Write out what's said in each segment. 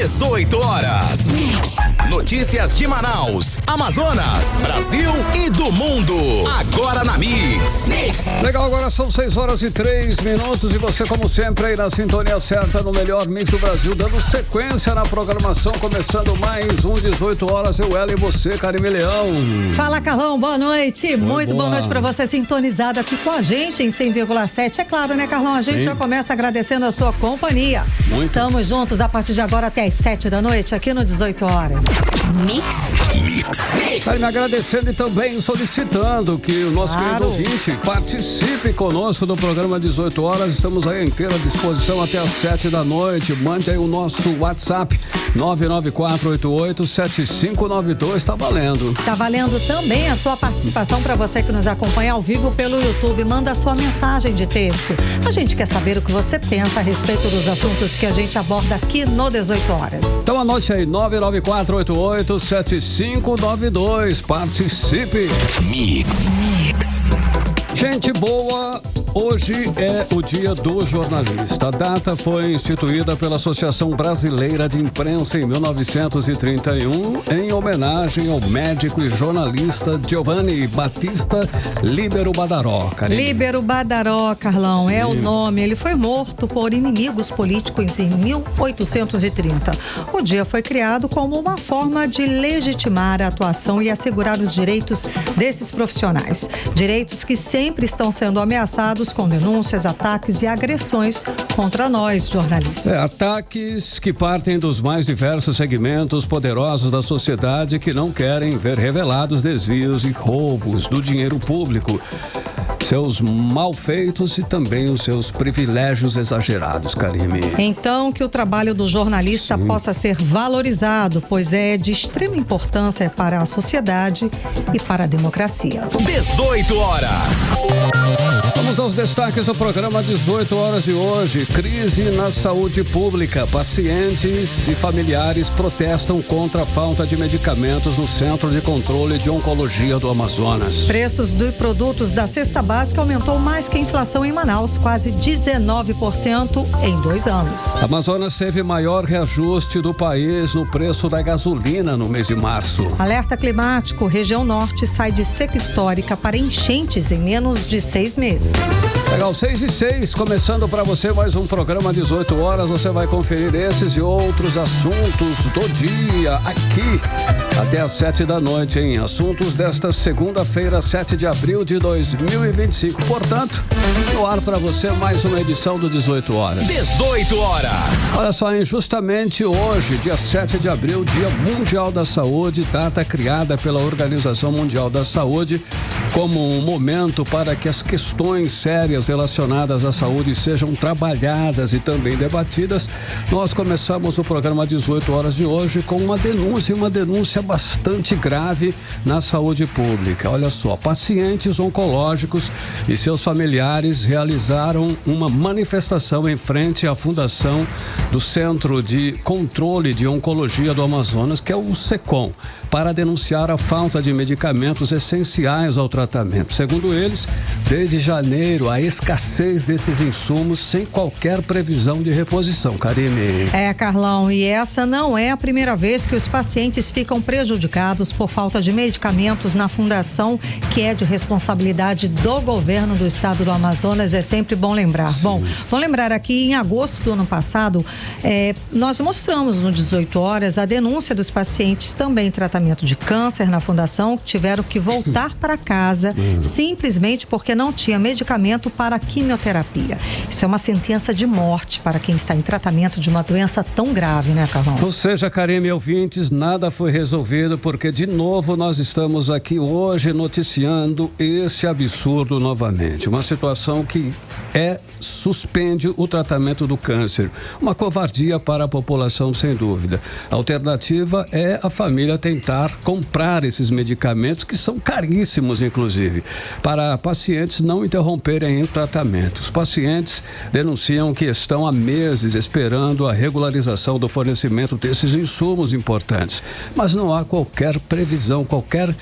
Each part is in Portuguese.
18 horas. Notícias de Manaus, Amazonas, Brasil e do mundo. Agora na Mix. Legal, agora são 6h03 e você, como sempre, aí na sintonia certa no melhor mix do Brasil, dando sequência na programação, começando mais um 18 horas. Eu, ela e você, Karime Leão. Fala, Carlão, boa noite. Muito boa noite pra você sintonizado aqui com a gente em 100,7. É claro, né, Carlão? A gente já começa agradecendo a sua companhia. Estamos juntos a partir de agora até às 7 da noite, aqui no 18 horas. Mix. Tá me agradecendo e também solicitando que o nosso querido ouvinte participe conosco do programa 18 horas. Estamos aí à inteira disposição até às 7 da noite. Mande aí o nosso WhatsApp 994887592. Tá valendo. Tá valendo também a sua participação para você que nos acompanha ao vivo pelo YouTube. Manda a sua mensagem de texto. A gente quer saber o que você pensa a respeito dos assuntos que a gente aborda aqui no 18 horas. Então anote aí 994887592. Participe. Mix. Gente boa, hoje é o Dia do Jornalista. A data foi instituída pela Associação Brasileira de Imprensa em 1931, em homenagem ao médico e jornalista Giovanni Battista Líbero Badaró. Líbero Badaró, Carlão, é o nome. Ele foi morto por inimigos políticos em 1830. O dia foi criado como uma forma de legitimar a atuação e assegurar os direitos desses profissionais. Direitos que sempre estão sendo ameaçados com denúncias, ataques e agressões contra nós, jornalistas. Ataques que partem dos mais diversos segmentos poderosos da sociedade que não querem ver revelados desvios e roubos do dinheiro público, seus malfeitos e também os seus privilégios exagerados, Karime. Então, que o trabalho do jornalista possa ser valorizado, pois é de extrema importância para a sociedade e para a democracia. 18 horas. Vamos aos destaques do programa 18 horas de hoje. Crise na saúde pública. Pacientes e familiares protestam contra a falta de medicamentos no Centro de Controle de Oncologia do Amazonas. Preços de produtos da cesta básica aumentou mais que a inflação em Manaus, quase 19% em 2 anos. Amazonas teve maior reajuste do país no preço da gasolina no mês de março. Alerta climático, região norte sai de seca histórica para enchentes em menos de 6 meses. Legal, 6h06, começando para você mais um programa 18 horas. Você vai conferir esses e outros assuntos do dia aqui até às 7 da noite, em assuntos desta segunda-feira, 7 de abril de 2025. Portanto, no ar para você mais uma edição do 18 horas. 18 horas. Olha só, justamente hoje, dia 7 de abril, Dia Mundial da Saúde, data criada pela Organização Mundial da Saúde como um momento para que as questões sérias relacionadas à saúde sejam trabalhadas e também debatidas. Nós começamos o programa 18 horas de hoje com uma denúncia bastante grave na saúde pública. Olha só, pacientes oncológicos e seus familiares realizaram uma manifestação em frente à fundação do Centro de Controle de Oncologia do Amazonas, que é o SECOM, para denunciar a falta de medicamentos essenciais ao tratamento. Segundo eles, desde janeiro, a escassez desses insumos sem qualquer previsão de reposição. Karime. Carlão, e essa não é a primeira vez que os pacientes ficam prejudicados por falta de medicamentos na fundação, que é de responsabilidade do governo do estado do Amazonas. É sempre bom lembrar. Sim. Bom, vamos lembrar aqui, em agosto do ano passado, nós mostramos no 18 horas a denúncia dos pacientes também em tratamento de câncer na fundação, que tiveram que voltar para casa simplesmente porque não tinha medicamento para quimioterapia. Isso é uma sentença de morte para quem está em tratamento de uma doença tão grave, né, Carlão? Ou seja, Karime, ouvintes, nada foi resolvido porque, de novo, nós estamos aqui hoje noticiando esse absurdo novamente. Uma situação que suspende o tratamento do câncer. Uma covardia para a população, sem dúvida. A alternativa é a família tentar comprar esses medicamentos, que são caríssimos, inclusive, para pacientes não interromperem o tratamento. Os pacientes denunciam que estão há meses esperando a regularização do fornecimento desses insumos importantes, mas não há qualquer previsão, qualquer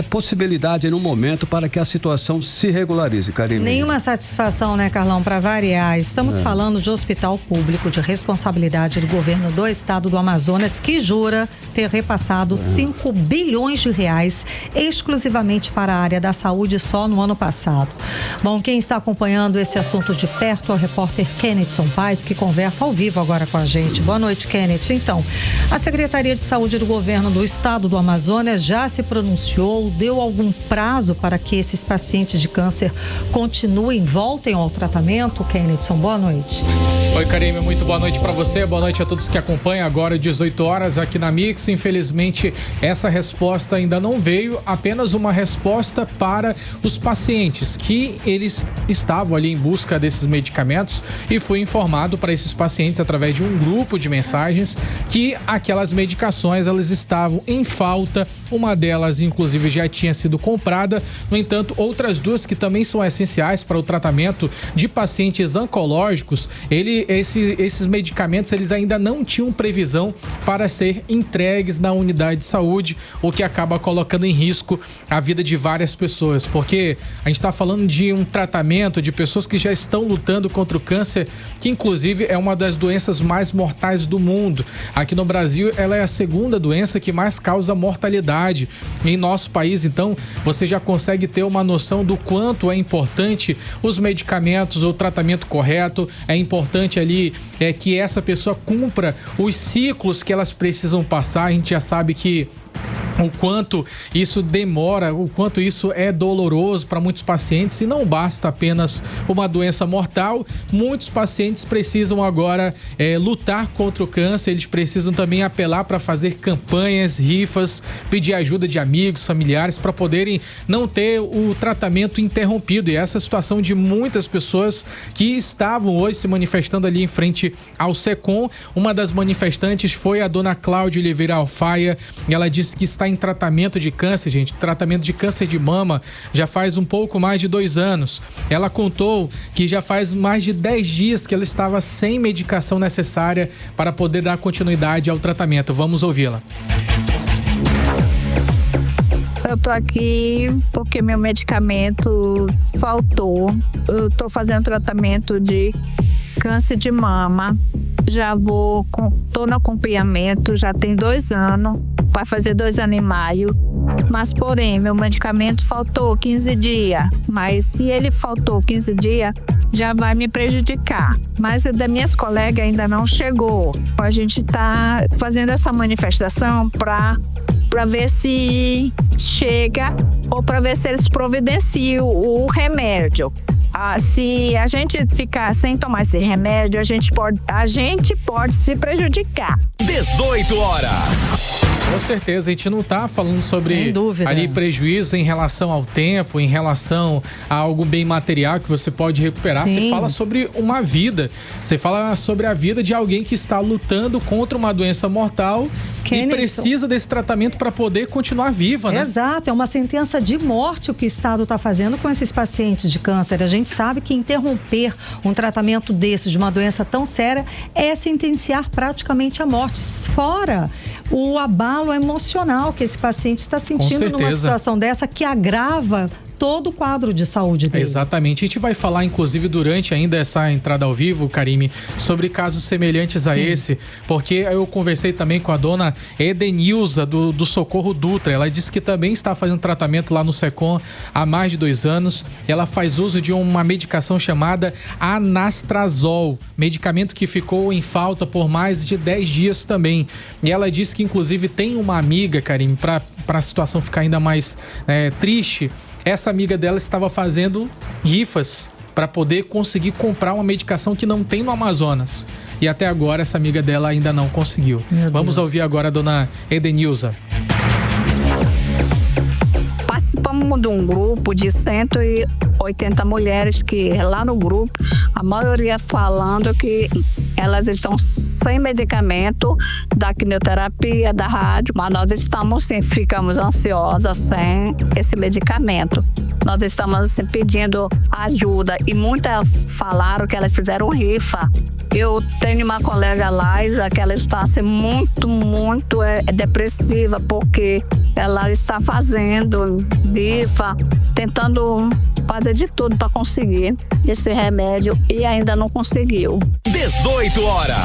possibilidade no momento para que a situação se regularize, Karine. Nenhuma satisfação, né, Carlão, para variar. Estamos falando de hospital público de responsabilidade do governo do estado do Amazonas, que jura ter repassado 5 bilhões de reais exclusivamente para a área da saúde só no ano passado. Bom, quem está acompanhando esse assunto de perto é o repórter Kenneth Paes, que conversa ao vivo agora com a gente. Boa noite, Kenneth. Então, a Secretaria de Saúde do governo do estado do Amazonas já se pronunciou, deu algum prazo para que esses pacientes de câncer continuem, voltem ao tratamento? Kenneth, boa noite. Oi, Karine, muito boa noite para você, boa noite a todos que acompanham agora 18 horas aqui na Mix. Infelizmente, essa resposta ainda não veio, apenas uma resposta para os pacientes que eles estavam ali em busca desses medicamentos, e foi informado para esses pacientes através de um grupo de mensagens que aquelas medicações elas estavam em falta. Uma delas inclusive já tinha sido comprada, no entanto outras duas que também são essenciais para o tratamento de pacientes oncológicos, esses medicamentos eles ainda não tinham previsão para ser entregues na unidade de saúde, o que acaba colocando em risco a vida de várias pessoas, porque a gente está falando de um tratamento de pessoas que já estão lutando contra o câncer, que inclusive é uma das doenças mais mortais do mundo. Aqui no Brasil, ela é a segunda doença que mais causa mortalidade em nosso país. Então, você já consegue ter uma noção do quanto é importante os medicamentos, o tratamento correto. É importante ali que essa pessoa cumpra os ciclos que elas precisam passar. A gente já sabe que o quanto isso demora, o quanto isso é doloroso para muitos pacientes, e não basta apenas uma doença mortal. Muitos pacientes precisam agora lutar contra o câncer, eles precisam também apelar para fazer campanhas, rifas, pedir ajuda de amigos, familiares para poderem não ter o tratamento interrompido. E essa é a situação de muitas pessoas que estavam hoje se manifestando ali em frente ao SECOM. Uma das manifestantes foi a dona Cláudia Oliveira Alfaia. Ela disse que está em tratamento de câncer, gente, tratamento de câncer de mama já faz um pouco mais de 2 anos. Ela contou que já faz mais de 10 dias que ela estava sem medicação necessária para poder dar continuidade ao tratamento. Vamos ouvi-la. Eu tô aqui porque meu medicamento faltou. Eu tô fazendo tratamento de câncer de mama. Tô no acompanhamento, já tem 2 anos. Vai fazer 2 anos em maio. Mas, porém, meu medicamento faltou 15 dias. Mas se ele faltou 15 dias, já vai me prejudicar. Mas das minhas colegas ainda não chegou. A gente tá fazendo essa manifestação para ver se chega ou para ver se eles providenciam o remédio. Se a gente ficar sem tomar esse remédio, a gente pode se prejudicar. 18 horas. Com certeza, a gente não tá falando sobre ali prejuízo em relação ao tempo, em relação a algo bem material que você pode recuperar. Sim. Você fala sobre uma vida. Você fala sobre a vida de alguém que está lutando contra uma doença mortal e precisa desse tratamento para poder continuar viva, né? Exato, é uma sentença de morte o que o Estado está fazendo com esses pacientes de câncer. A gente sabe que interromper um tratamento desse, de uma doença tão séria, é sentenciar praticamente a morte. Fora o abalo emocional que esse paciente está sentindo numa situação dessa que agrava todo o quadro de saúde dele. Exatamente. A gente vai falar, inclusive, durante ainda essa entrada ao vivo, Karine, sobre casos semelhantes a esse, porque eu conversei também com a dona Edenilza do Socorro Dutra. Ela disse que também está fazendo tratamento lá no SECOM há mais de 2 anos. Ela faz uso de uma medicação chamada Anastrozol, medicamento que ficou em falta por mais de 10 dias também. E ela disse que, inclusive, tem uma amiga, Karine, para a situação ficar ainda mais triste. Essa amiga dela estava fazendo rifas para poder conseguir comprar uma medicação que não tem no Amazonas. E até agora essa amiga dela ainda não conseguiu. Vamos ouvir agora a dona Edenilza. Participamos de um grupo de 180 mulheres que lá no grupo, a maioria falando que elas estão sem medicamento da quimioterapia, da rádio, mas nós estamos sim, ficamos ansiosas sem esse medicamento. Nós estamos assim, pedindo ajuda e muitas falaram que elas fizeram rifa. Eu tenho uma colega, Laisa, que ela está assim, muito depressiva, porque ela está fazendo rifa, tentando fazer de tudo para conseguir esse remédio e ainda não conseguiu. 18 horas.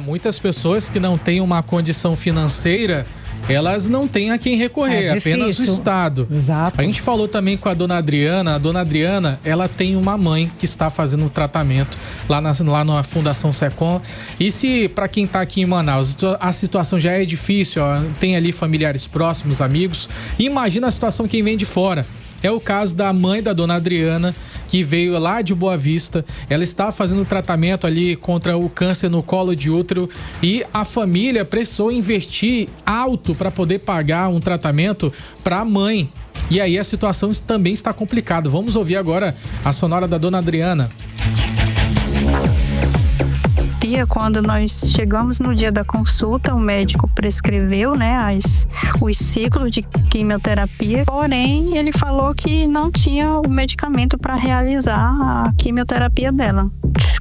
Muitas pessoas que não têm uma condição financeira, elas não têm a quem recorrer, apenas o Estado. Exato. A gente falou também com a dona Adriana. A dona Adriana, ela tem uma mãe que está fazendo um tratamento lá na Fundação Secom. E se, para quem está aqui em Manaus, a situação já é difícil, ó, tem ali familiares próximos, amigos, imagina a situação quem vem de fora. É o caso da mãe da dona Adriana, que veio lá de Boa Vista. Ela está fazendo tratamento ali contra o câncer no colo de útero e a família precisou investir alto para poder pagar um tratamento para a mãe. E aí a situação também está complicada. Vamos ouvir agora a sonora da dona Adriana. Quando nós chegamos no dia da consulta, o médico prescreveu, né, os ciclos de quimioterapia, porém ele falou que não tinha o medicamento para realizar a quimioterapia dela,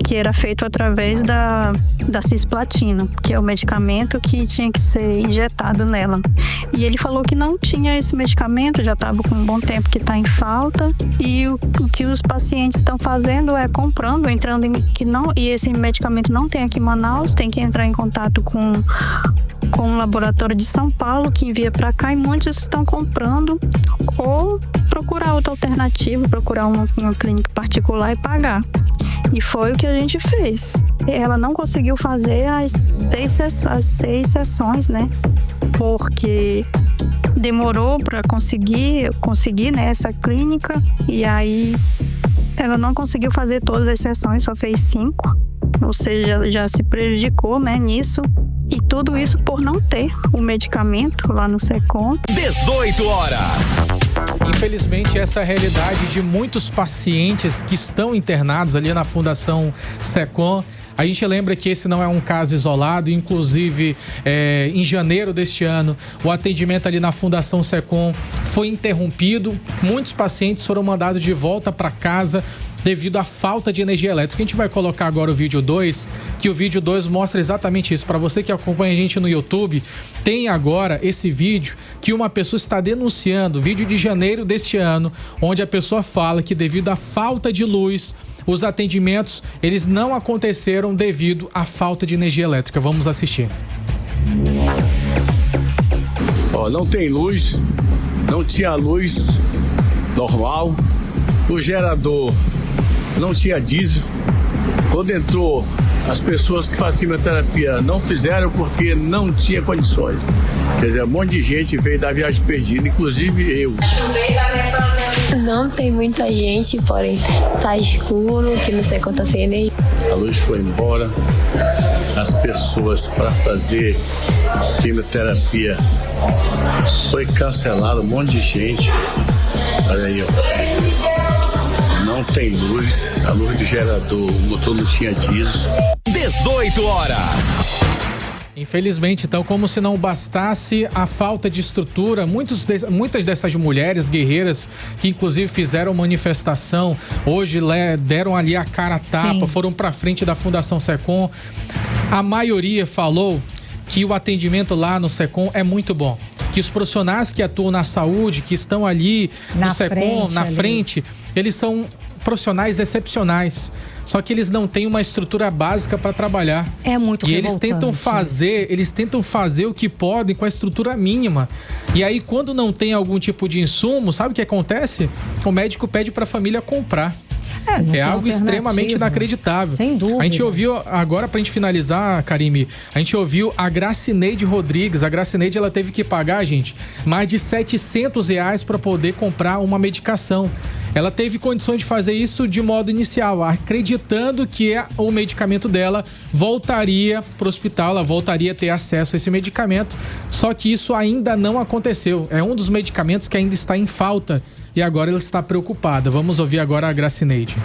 que era feito através da cisplatina, que é o medicamento que tinha que ser injetado nela. E ele falou que não tinha esse medicamento, já estava com um bom tempo que está em falta, e o que os pacientes estão fazendo é comprando, e esse medicamento não tem aqui em Manaus, tem que entrar em contato com um laboratório de São Paulo que envia para cá, e muitos estão comprando ou procurar outra alternativa, procurar uma clínica particular e pagar. E foi o que a gente fez. Ela não conseguiu fazer as seis sessões, né? Porque demorou para conseguir, né, essa clínica, e aí ela não conseguiu fazer todas as sessões, só fez 5. Ou seja, já se prejudicou, né, nisso. E tudo isso por não ter o medicamento lá no Secom. 18 horas. Infelizmente, essa é a realidade de muitos pacientes que estão internados ali na Fundação Secom. A gente lembra que esse não é um caso isolado, inclusive em janeiro deste ano, o atendimento ali na Fundação Secom foi interrompido, muitos pacientes foram mandados de volta para casa devido à falta de energia elétrica. A gente vai colocar agora o vídeo 2, que o vídeo 2 mostra exatamente isso. Para você que acompanha a gente no YouTube, tem agora esse vídeo que uma pessoa está denunciando, vídeo de janeiro deste ano, onde a pessoa fala que devido à falta de luz, os atendimentos, eles não aconteceram devido à falta de energia elétrica. Vamos assistir. Não tem luz, não tinha luz normal, o gerador não tinha diesel. Quando entrou, as pessoas que fazem quimioterapia não fizeram porque não tinha condições. Quer dizer, um monte de gente veio da viagem perdida, inclusive eu. Não tem muita gente, porém tá escuro, que não sei quanto sem energia. A luz foi embora, as pessoas para fazer quimioterapia foi cancelado, um monte de gente. Olha aí, ó. Não tem luz, a luz do gerador, o motor não tinha diesel. 18 horas. Infelizmente, então, como se não bastasse a falta de estrutura, muitas dessas mulheres guerreiras que inclusive fizeram manifestação, hoje deram ali a cara a tapa, sim, foram para frente da Fundação Secom. A maioria falou que o atendimento lá no Secom é muito bom, que os profissionais que atuam na saúde, que estão ali no Secom, na frente, eles são profissionais excepcionais. Só que eles não têm uma estrutura básica para trabalhar. É muito revoltante. E eles tentam fazer o que podem com a estrutura mínima. E aí, quando não tem algum tipo de insumo, sabe o que acontece? O médico pede para a família comprar. É algo extremamente inacreditável. Sem dúvida. A gente ouviu, agora pra gente finalizar, Karime, a gente ouviu a Gracineide Rodrigues. A Gracineide, ela teve que pagar, gente, mais de R$700 para poder comprar uma medicação. Ela teve condições de fazer isso de modo inicial, acreditando que o medicamento dela voltaria para o hospital, ela voltaria a ter acesso a esse medicamento, só que isso ainda não aconteceu. É um dos medicamentos que ainda está em falta e agora ela está preocupada. Vamos ouvir agora a Gracineide.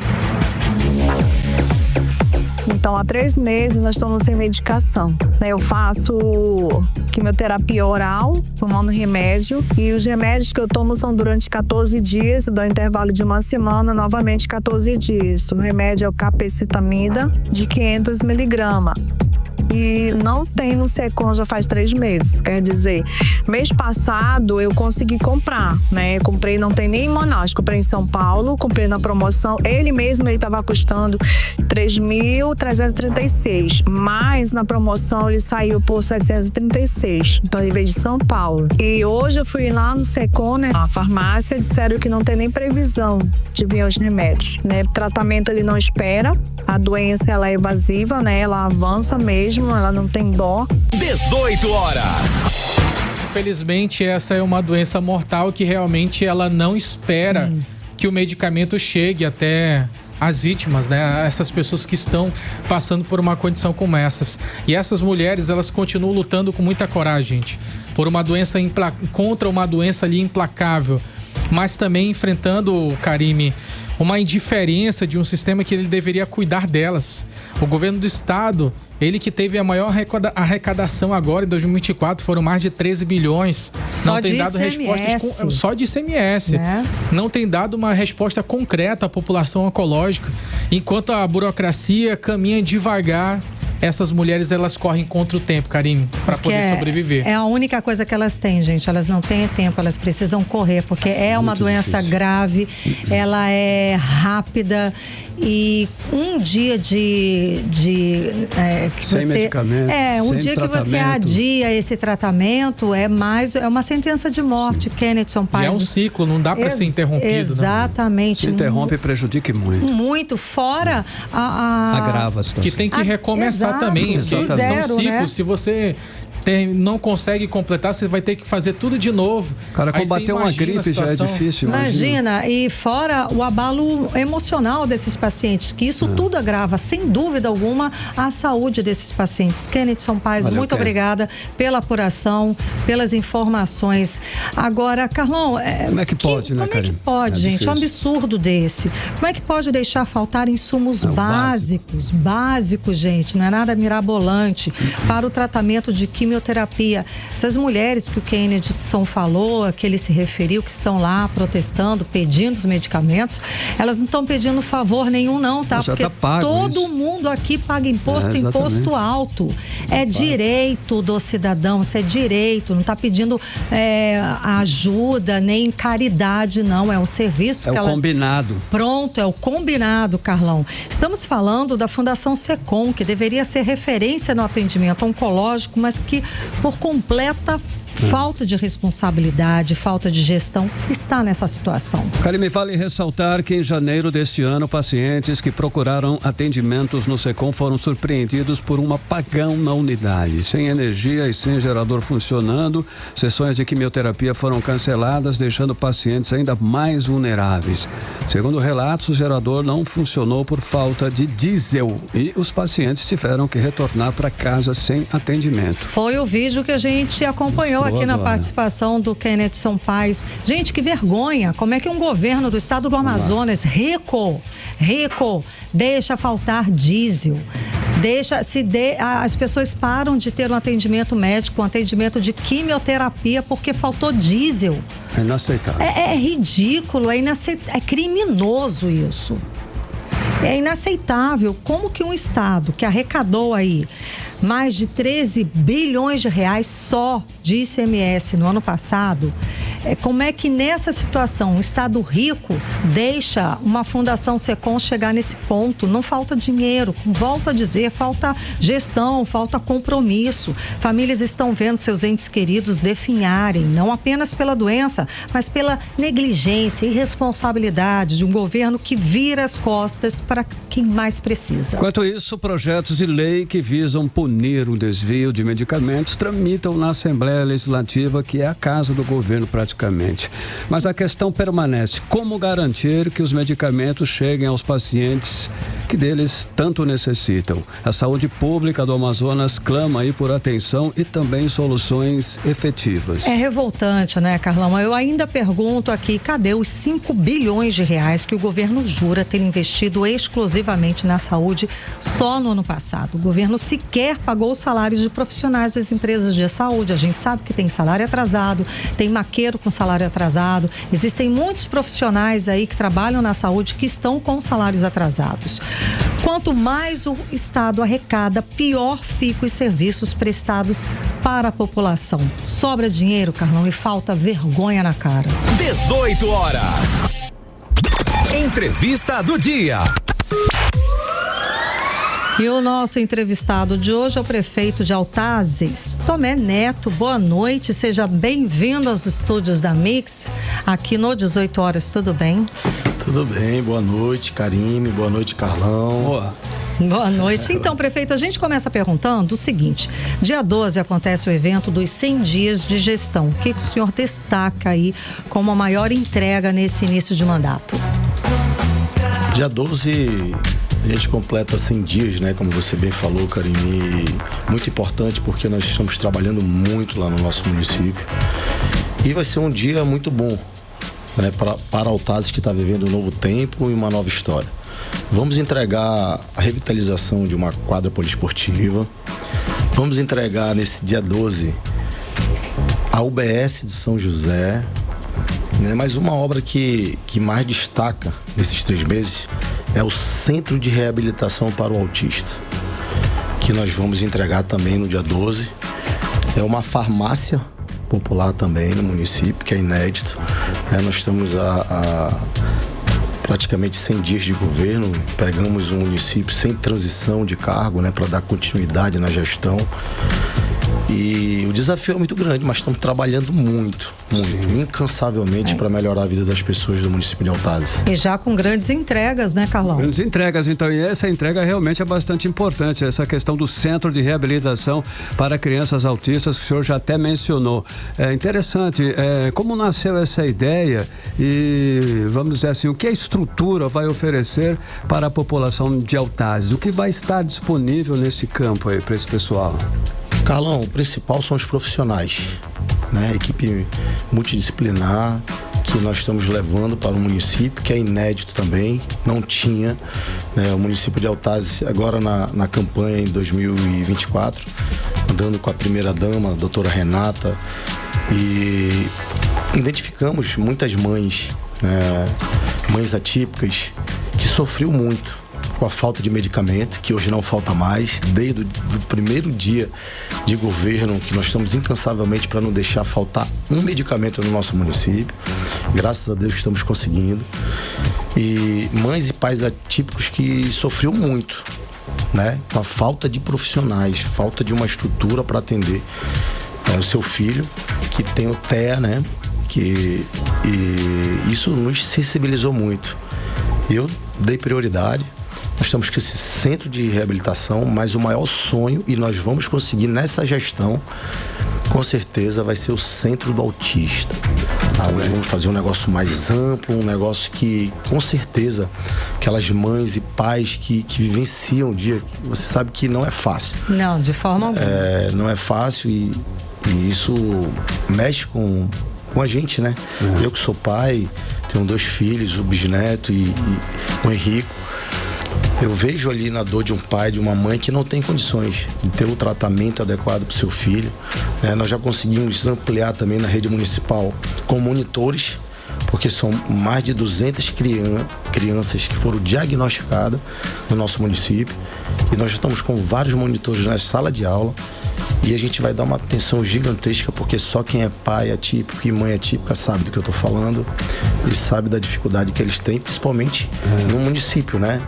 Então Então, há 3 meses nós estamos sem medicação. Eu faço quimioterapia oral, tomando remédio. E os remédios que eu tomo são durante 14 dias, dou intervalo de 1 semana, novamente 14 dias. O remédio é o capecitamida, de 500 miligramas. E não tem no SECOM já faz 3 meses. Quer dizer, mês passado eu consegui comprar, né? Comprei, não tem nem em Manaus, comprei em São Paulo, comprei na promoção. Ele estava custando 3.336, mas na promoção ele saiu por 736. Então ele veio de São Paulo. E hoje eu fui lá no SECOM, né? A farmácia, disseram que não tem nem previsão de vir os remédios, né? O tratamento ele não espera. A doença ela é evasiva, né? Ela avança mesmo. Ela não tem dó. 18 horas. Infelizmente, essa é uma doença mortal que realmente ela não espera que o medicamento chegue até as vítimas, né? Essas pessoas que estão passando por uma condição como essas. E essas mulheres, elas continuam lutando com muita coragem, gente, por uma doença contra uma doença ali implacável, mas também enfrentando, Karime, uma indiferença de um sistema que ele deveria cuidar delas. O governo do estado, ele que teve a maior arrecadação agora em 2024, foram mais de 13 bilhões. Só não tem de dado respostas só de ICMS. Não tem dado uma resposta concreta à população oncológica. Enquanto a burocracia caminha devagar, essas mulheres, elas correm contra o tempo, Karime, para poder sobreviver. É a única coisa que elas têm, gente. Elas não têm tempo, elas precisam correr, porque é uma doença grave, ela é rápida. E um dia sem medicamento, um dia que você adia esse tratamento é uma sentença de morte. Kennedy Paes. E é um ciclo, não dá para ser interrompido. Exatamente. Se interrompe e prejudica muito. Muito, fora agrava a situação. Que tem que recomeçar também. Exatamente. São ciclos, né? Se você não consegue completar, você vai ter que fazer tudo de novo. Cara, combater uma gripe já é difícil. Imagina, e fora o abalo emocional desses pacientes, que isso tudo agrava, sem dúvida alguma, a saúde desses pacientes. Kennedy Paes, muito obrigada pela apuração, pelas informações. Agora, Carlão, como é que pode, né, Karine? Como é que pode, gente? Difícil. Um absurdo desse. Como é que pode deixar faltar insumos básicos, gente? Não é nada mirabolante para o tratamento de quimioterapia. Essas mulheres que o Kennedson falou, que ele se referiu, que estão lá protestando, pedindo os medicamentos, elas não estão pedindo favor nenhum não, tá? Porque tá pago todo isso. mundo aqui paga imposto alto. É direito do cidadão, isso é direito, não está pedindo ajuda, nem caridade, não. É um serviço que elas... combinado. Pronto, é o combinado, Carlão. Estamos falando da Fundação SECOM, que deveria ser referência no atendimento oncológico, mas que por completa falta de responsabilidade, falta de gestão, está nessa situação. Karime, vale ressaltar que em janeiro deste ano, pacientes que procuraram atendimentos no SECOM foram surpreendidos por um apagão na unidade. Sem energia e sem gerador funcionando, sessões de quimioterapia foram canceladas, deixando pacientes ainda mais vulneráveis. Segundo relatos, o gerador não funcionou por falta de diesel e os pacientes tiveram que retornar para casa sem atendimento. Foi o vídeo que a gente acompanhou aqui na participação do Kennedson Paes. Gente, que vergonha! Como é que um governo do estado do Amazonas, rico, deixa faltar diesel? As pessoas param de ter um atendimento médico, um atendimento de quimioterapia porque faltou diesel. É inaceitável. É ridículo, é criminoso isso. É inaceitável. Como que um estado que arrecadou aí mais de 13 bilhões de reais só de ICMS no ano passado, como é que nessa situação um estado rico deixa uma Fundação SECOM chegar nesse ponto? Não falta dinheiro, volto a dizer, falta gestão, falta compromisso. Famílias estão vendo seus entes queridos definharem, não apenas pela doença, mas pela negligência e irresponsabilidade de um governo que vira as costas para quem mais precisa. Enquanto isso, projetos de lei que visam punir o desvio de medicamentos tramitam na Assembleia Legislativa, que é a casa do governo praticamente. praticamente. Mas a questão permanece: como garantir que os medicamentos cheguem aos pacientes que deles tanto necessitam? A saúde pública do Amazonas clama aí por atenção e também soluções efetivas. É revoltante, né, Carlão? Eu ainda pergunto aqui, cadê os 5 bilhões de reais que o governo jura ter investido exclusivamente na saúde só no ano passado? O governo sequer pagou os salários de profissionais das empresas de saúde. A gente sabe que tem salário atrasado, tem maqueiro com salário atrasado, existem muitos profissionais aí que trabalham na saúde que estão com salários atrasados. Quanto mais o Estado arrecada, pior ficam os serviços prestados para a população. Sobra dinheiro, Carlão, e falta vergonha na cara. 18 horas. Entrevista do dia. E o nosso entrevistado de hoje é o prefeito de Altazes, Tomé Neto. Boa noite, seja bem-vindo aos estúdios da Mix, aqui no 18 horas, tudo bem? Tudo bem, boa noite, Karine, boa noite, Carlão. Boa noite. Então, prefeito, a gente começa perguntando o seguinte: dia 12 acontece o evento dos 100 dias de gestão. O que o senhor destaca aí como a maior entrega nesse início de mandato? Dia 12... a gente completa 100 dias, né? Como você bem falou, Karine, muito importante porque nós estamos trabalhando muito lá no nosso município. E vai ser um dia muito bom, né? Para Altazes, que está vivendo um novo tempo e uma nova história. Vamos entregar a revitalização de uma quadra poliesportiva. Vamos entregar nesse dia 12 a UBS de São José, né? Mas uma obra que mais destaca nesses 3 meses é o Centro de Reabilitação para o Autista, que nós vamos entregar também no dia 12. É uma farmácia popular também no município, que é inédito. Nós estamos a praticamente 100 dias de governo, pegamos um município sem transição de cargo, né, para dar continuidade na gestão. E o desafio é muito grande, mas estamos trabalhando muito, incansavelmente para melhorar a vida das pessoas do município de Altazes. E já com grandes entregas, né, Carlão? Grandes entregas, então, e essa entrega realmente é bastante importante, essa questão do centro de reabilitação para crianças autistas, que o senhor já até mencionou. É interessante, como nasceu essa ideia e, vamos dizer assim, o que a estrutura vai oferecer para a população de Altazes? O que vai estar disponível nesse campo aí para esse pessoal? Carlão, o principal são os profissionais, né? Equipe multidisciplinar que nós estamos levando para o município, que é inédito também, não tinha, né? O município de Altazes, agora na campanha em 2024, andando com a primeira-dama, a doutora Renata, e identificamos muitas mães, né? Mães atípicas, que sofriam muito com a falta de medicamento, que hoje não falta mais, desde o primeiro dia de governo, que nós estamos incansavelmente para não deixar faltar um medicamento no nosso município. Graças a Deus estamos conseguindo. E mães e pais atípicos que sofriam muito, né? Com a falta de profissionais, falta de uma estrutura para atender o seu filho, que tem o TEA, né? E isso nos sensibilizou muito. Eu dei prioridade. Nós estamos com esse centro de reabilitação, mas o maior sonho, e nós vamos conseguir nessa gestão, com certeza vai ser o centro do autista. Onde vamos fazer um negócio mais amplo, um negócio que, com certeza, aquelas mães e pais que vivenciam o dia, você sabe que não é fácil. Não, de forma alguma. Não é fácil e isso mexe com a gente, né? Eu que sou pai, tenho 2 filhos, o bisneto e o Henrico. Eu vejo ali na dor de um pai, de uma mãe que não tem condições de ter o tratamento adequado para o seu filho. Nós já conseguimos ampliar também na rede municipal com monitores, porque são mais de 200 crianças que foram diagnosticadas no nosso município. E nós já estamos com vários monitores na sala de aula. E a gente vai dar uma atenção gigantesca, porque só quem é pai atípico e mãe atípica sabe do que eu estou falando e sabe da dificuldade que eles têm, principalmente no município, né?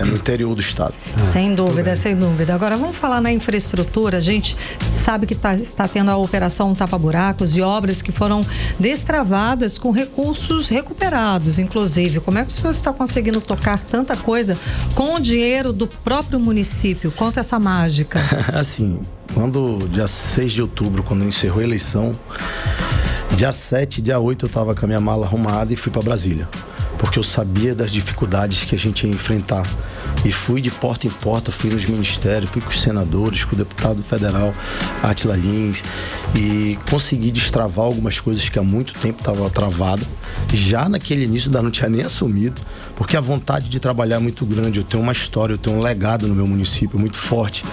No interior do estado. Sem dúvida, sem dúvida. Agora vamos falar na infraestrutura. A gente sabe que está tendo a operação tapa-buracos e obras que foram destravadas com recursos recuperados, inclusive. Como é que o senhor está conseguindo tocar tanta coisa com o dinheiro do próprio município? Conta essa mágica. Assim, dia 6 de outubro, quando encerrou a eleição, Dia 7, dia 8 eu estava com a minha mala arrumada e fui para Brasília, porque eu sabia das dificuldades que a gente ia enfrentar. E fui de porta em porta, fui nos ministérios, fui com os senadores, com o deputado federal Átila Lins, e consegui destravar algumas coisas que há muito tempo estavam travadas. Já naquele início ainda não tinha nem assumido, porque a vontade de trabalhar é muito grande. Eu tenho uma história, eu tenho um legado no meu município muito forte.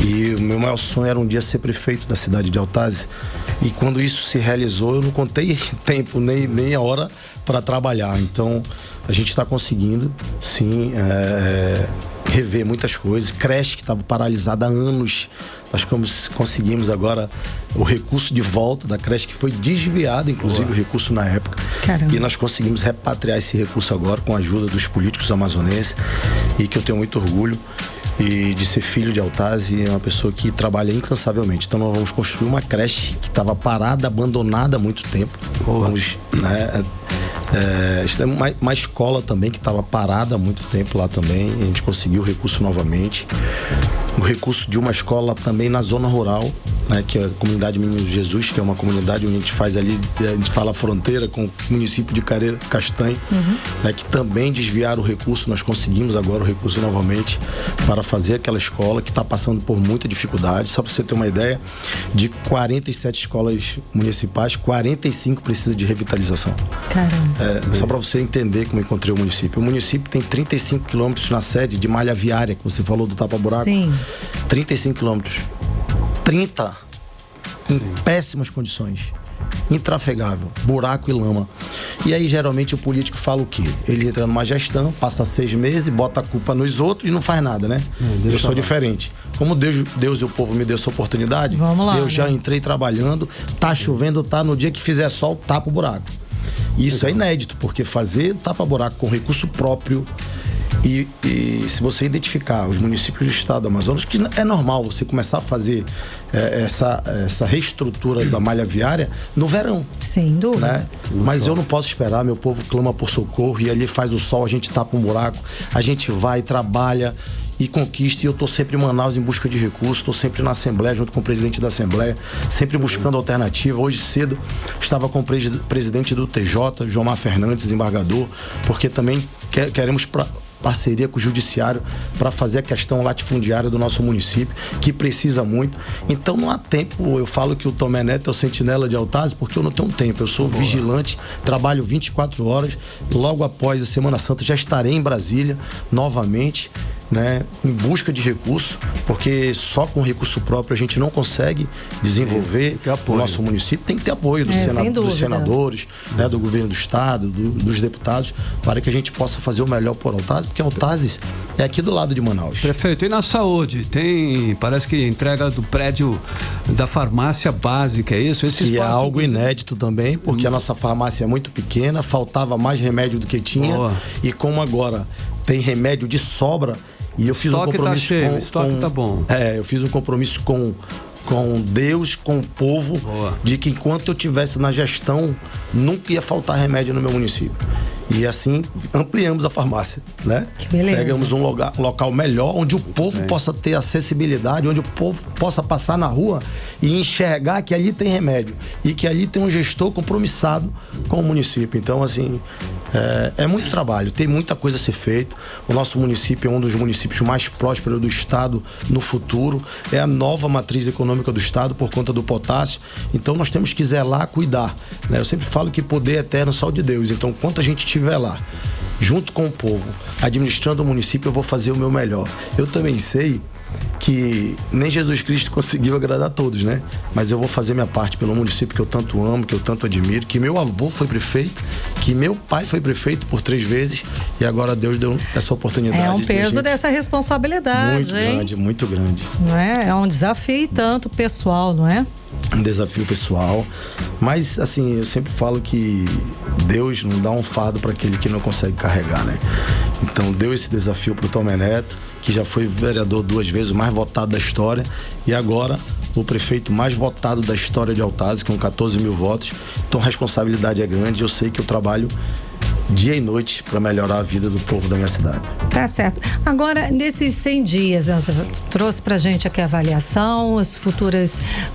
E o meu maior sonho era um dia ser prefeito da cidade de Altazes. E quando isso se realizou, eu não contei tempo, nem a hora para trabalhar. Então, a gente está conseguindo, sim, rever muitas coisas. Creche que estava paralisada há anos. Nós conseguimos agora o recurso de volta da creche, que foi desviado, inclusive o recurso na época. Caramba. E nós conseguimos repatriar esse recurso agora com a ajuda dos políticos amazonenses, e que eu tenho muito orgulho e de ser filho de Altazes, e é uma pessoa que trabalha incansavelmente. Então nós vamos construir uma creche que estava parada, abandonada há muito tempo. Vamos, né, uma escola também que estava parada há muito tempo lá também. A gente conseguiu o recurso novamente. O recurso de uma escola também na zona rural, né, que é a comunidade Menino Jesus, que é uma comunidade onde a gente faz ali, a gente fala a fronteira com o município de Careira Castanho, né, que também desviaram o recurso. Nós conseguimos agora o recurso novamente para fazer aquela escola que está passando por muita dificuldade. Só para você ter uma ideia, de 47 escolas municipais, 45 precisam de revitalização. Caramba. Só para você entender como eu encontrei o município. O município tem 35 quilômetros na sede de malha viária, que você falou do tapa-buraco. Sim. 35 quilômetros. 30 em péssimas condições, intrafegável, buraco e lama. E aí geralmente o político fala o quê? Ele entra numa gestão, passa 6 meses, bota a culpa nos outros e não faz nada, né? Eu sou diferente. Como Deus e o povo me deu essa oportunidade, vamos lá, eu já né? entrei trabalhando, tá chovendo, tá, no dia que fizer sol, tapa o buraco. Isso é inédito, porque fazer tapa-buraco com recurso próprio. E se você identificar os municípios do estado do Amazonas, que é normal você começar a fazer essa reestrutura da malha viária no verão. Sem dúvida. Né? Mas eu não posso esperar, meu povo clama por socorro, e ali faz o sol, a gente tapa um buraco, a gente vai, trabalha e conquista. E eu estou sempre em Manaus em busca de recursos, estou sempre na Assembleia, junto com o presidente da Assembleia, sempre buscando alternativa. Hoje cedo estava com o presidente do TJ, Jomar Fernandes, desembargador, porque também queremos parceria com o judiciário para fazer a questão latifundiária do nosso município, que precisa muito. Então não há tempo. Eu falo que o Tomé Neto é o sentinela de Altazes, porque eu não tenho tempo. Eu sou vigilante, trabalho 24 horas. Logo após a Semana Santa já estarei em Brasília novamente, né, em busca de recurso, porque só com recurso próprio a gente não consegue desenvolver o nosso município. Tem que ter apoio dos senadores, né, do governo do estado, dos deputados, para que a gente possa fazer o melhor por Altazes, porque Altazes é aqui do lado de Manaus. Prefeito, e na saúde? Parece que entrega do prédio da farmácia básica, é isso? Que é algo inédito também, porque a nossa farmácia é muito pequena, faltava mais remédio do que tinha. E como agora tem remédio de sobra, e eu fiz um compromisso o estoque tá bom. Eu fiz um compromisso com Deus, com o povo, de que enquanto eu estivesse na gestão, nunca ia faltar remédio no meu município. E assim ampliamos a farmácia, né? Que beleza. Pegamos um local melhor, onde o povo possa ter acessibilidade, onde o povo possa passar na rua e enxergar que ali tem remédio e que ali tem um gestor compromissado com o município. Então, assim, é muito trabalho, tem muita coisa a ser feita. O nosso município é um dos municípios mais prósperos do estado no futuro, é a nova matriz econômica do estado por conta do potássio. Então nós temos que zelar, cuidar, né? Eu sempre falo que poder eterno só de Deus. Então, enquanto a gente estiver lá, junto com o povo, administrando o município, eu vou fazer o meu melhor. Eu também sei que nem Jesus Cristo conseguiu agradar a todos, né? Mas eu vou fazer minha parte pelo município que eu tanto amo, que eu tanto admiro, que meu avô foi prefeito, que meu pai foi prefeito por 3 vezes, e agora Deus deu essa oportunidade. É um peso dessa responsabilidade, muito grande, muito grande. Não é? É um desafio tanto pessoal, não é? Um desafio pessoal, mas assim, eu sempre falo que Deus não dá um fardo para aquele que não consegue carregar, né? Então deu esse desafio para o Tomé Neto, que já foi vereador 2 vezes, o mais votado da história, e agora o prefeito mais votado da história de Altazes, com 14 mil votos. Então a responsabilidade é grande, eu sei que eu trabalho dia e noite para melhorar a vida do povo da minha cidade. Tá certo. Agora, nesses 100 dias, você trouxe pra gente aqui a avaliação,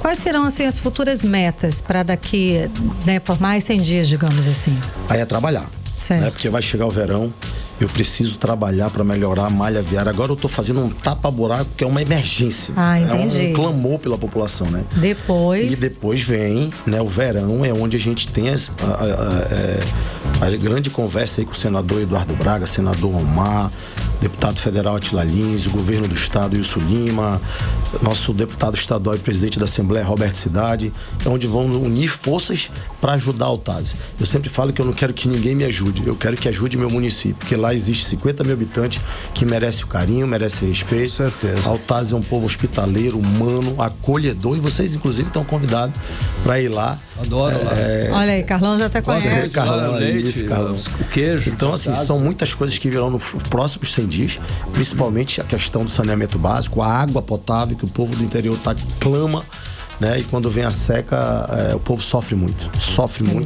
quais serão assim as futuras metas para daqui, né, por mais 100 dias, digamos assim? Aí é trabalhar, né? Porque vai chegar o verão, eu preciso trabalhar para melhorar a malha viária. Agora eu tô fazendo um tapa-buraco, que é uma emergência. Entendi. É um clamor pela população, né? Depois... E depois vem, né, o verão, é onde a gente tem a grande conversa aí com o senador Eduardo Braga, senador Omar, deputado federal Atila Lins, o governo do estado Wilson Lima, nosso deputado estadual e presidente da Assembleia Roberto Cidade, é onde vão unir forças para ajudar Altazes. Eu sempre falo que eu não quero que ninguém me ajude, eu quero que ajude meu município, porque lá existe 50 mil habitantes que merecem o carinho, merecem o respeito. Com certeza. Altazes é um povo hospitaleiro, humano, acolhedor, e vocês inclusive estão convidados para ir lá. Adoro lá. Olha aí, Carlão já até conhece. Carlão, leite, Carlão. O queijo. Então, assim, são muitas coisas que virão nos próximos 100 dias, principalmente a questão do saneamento básico, a água potável, que o povo do interior clama, né? E quando vem a seca, o povo sofre muito.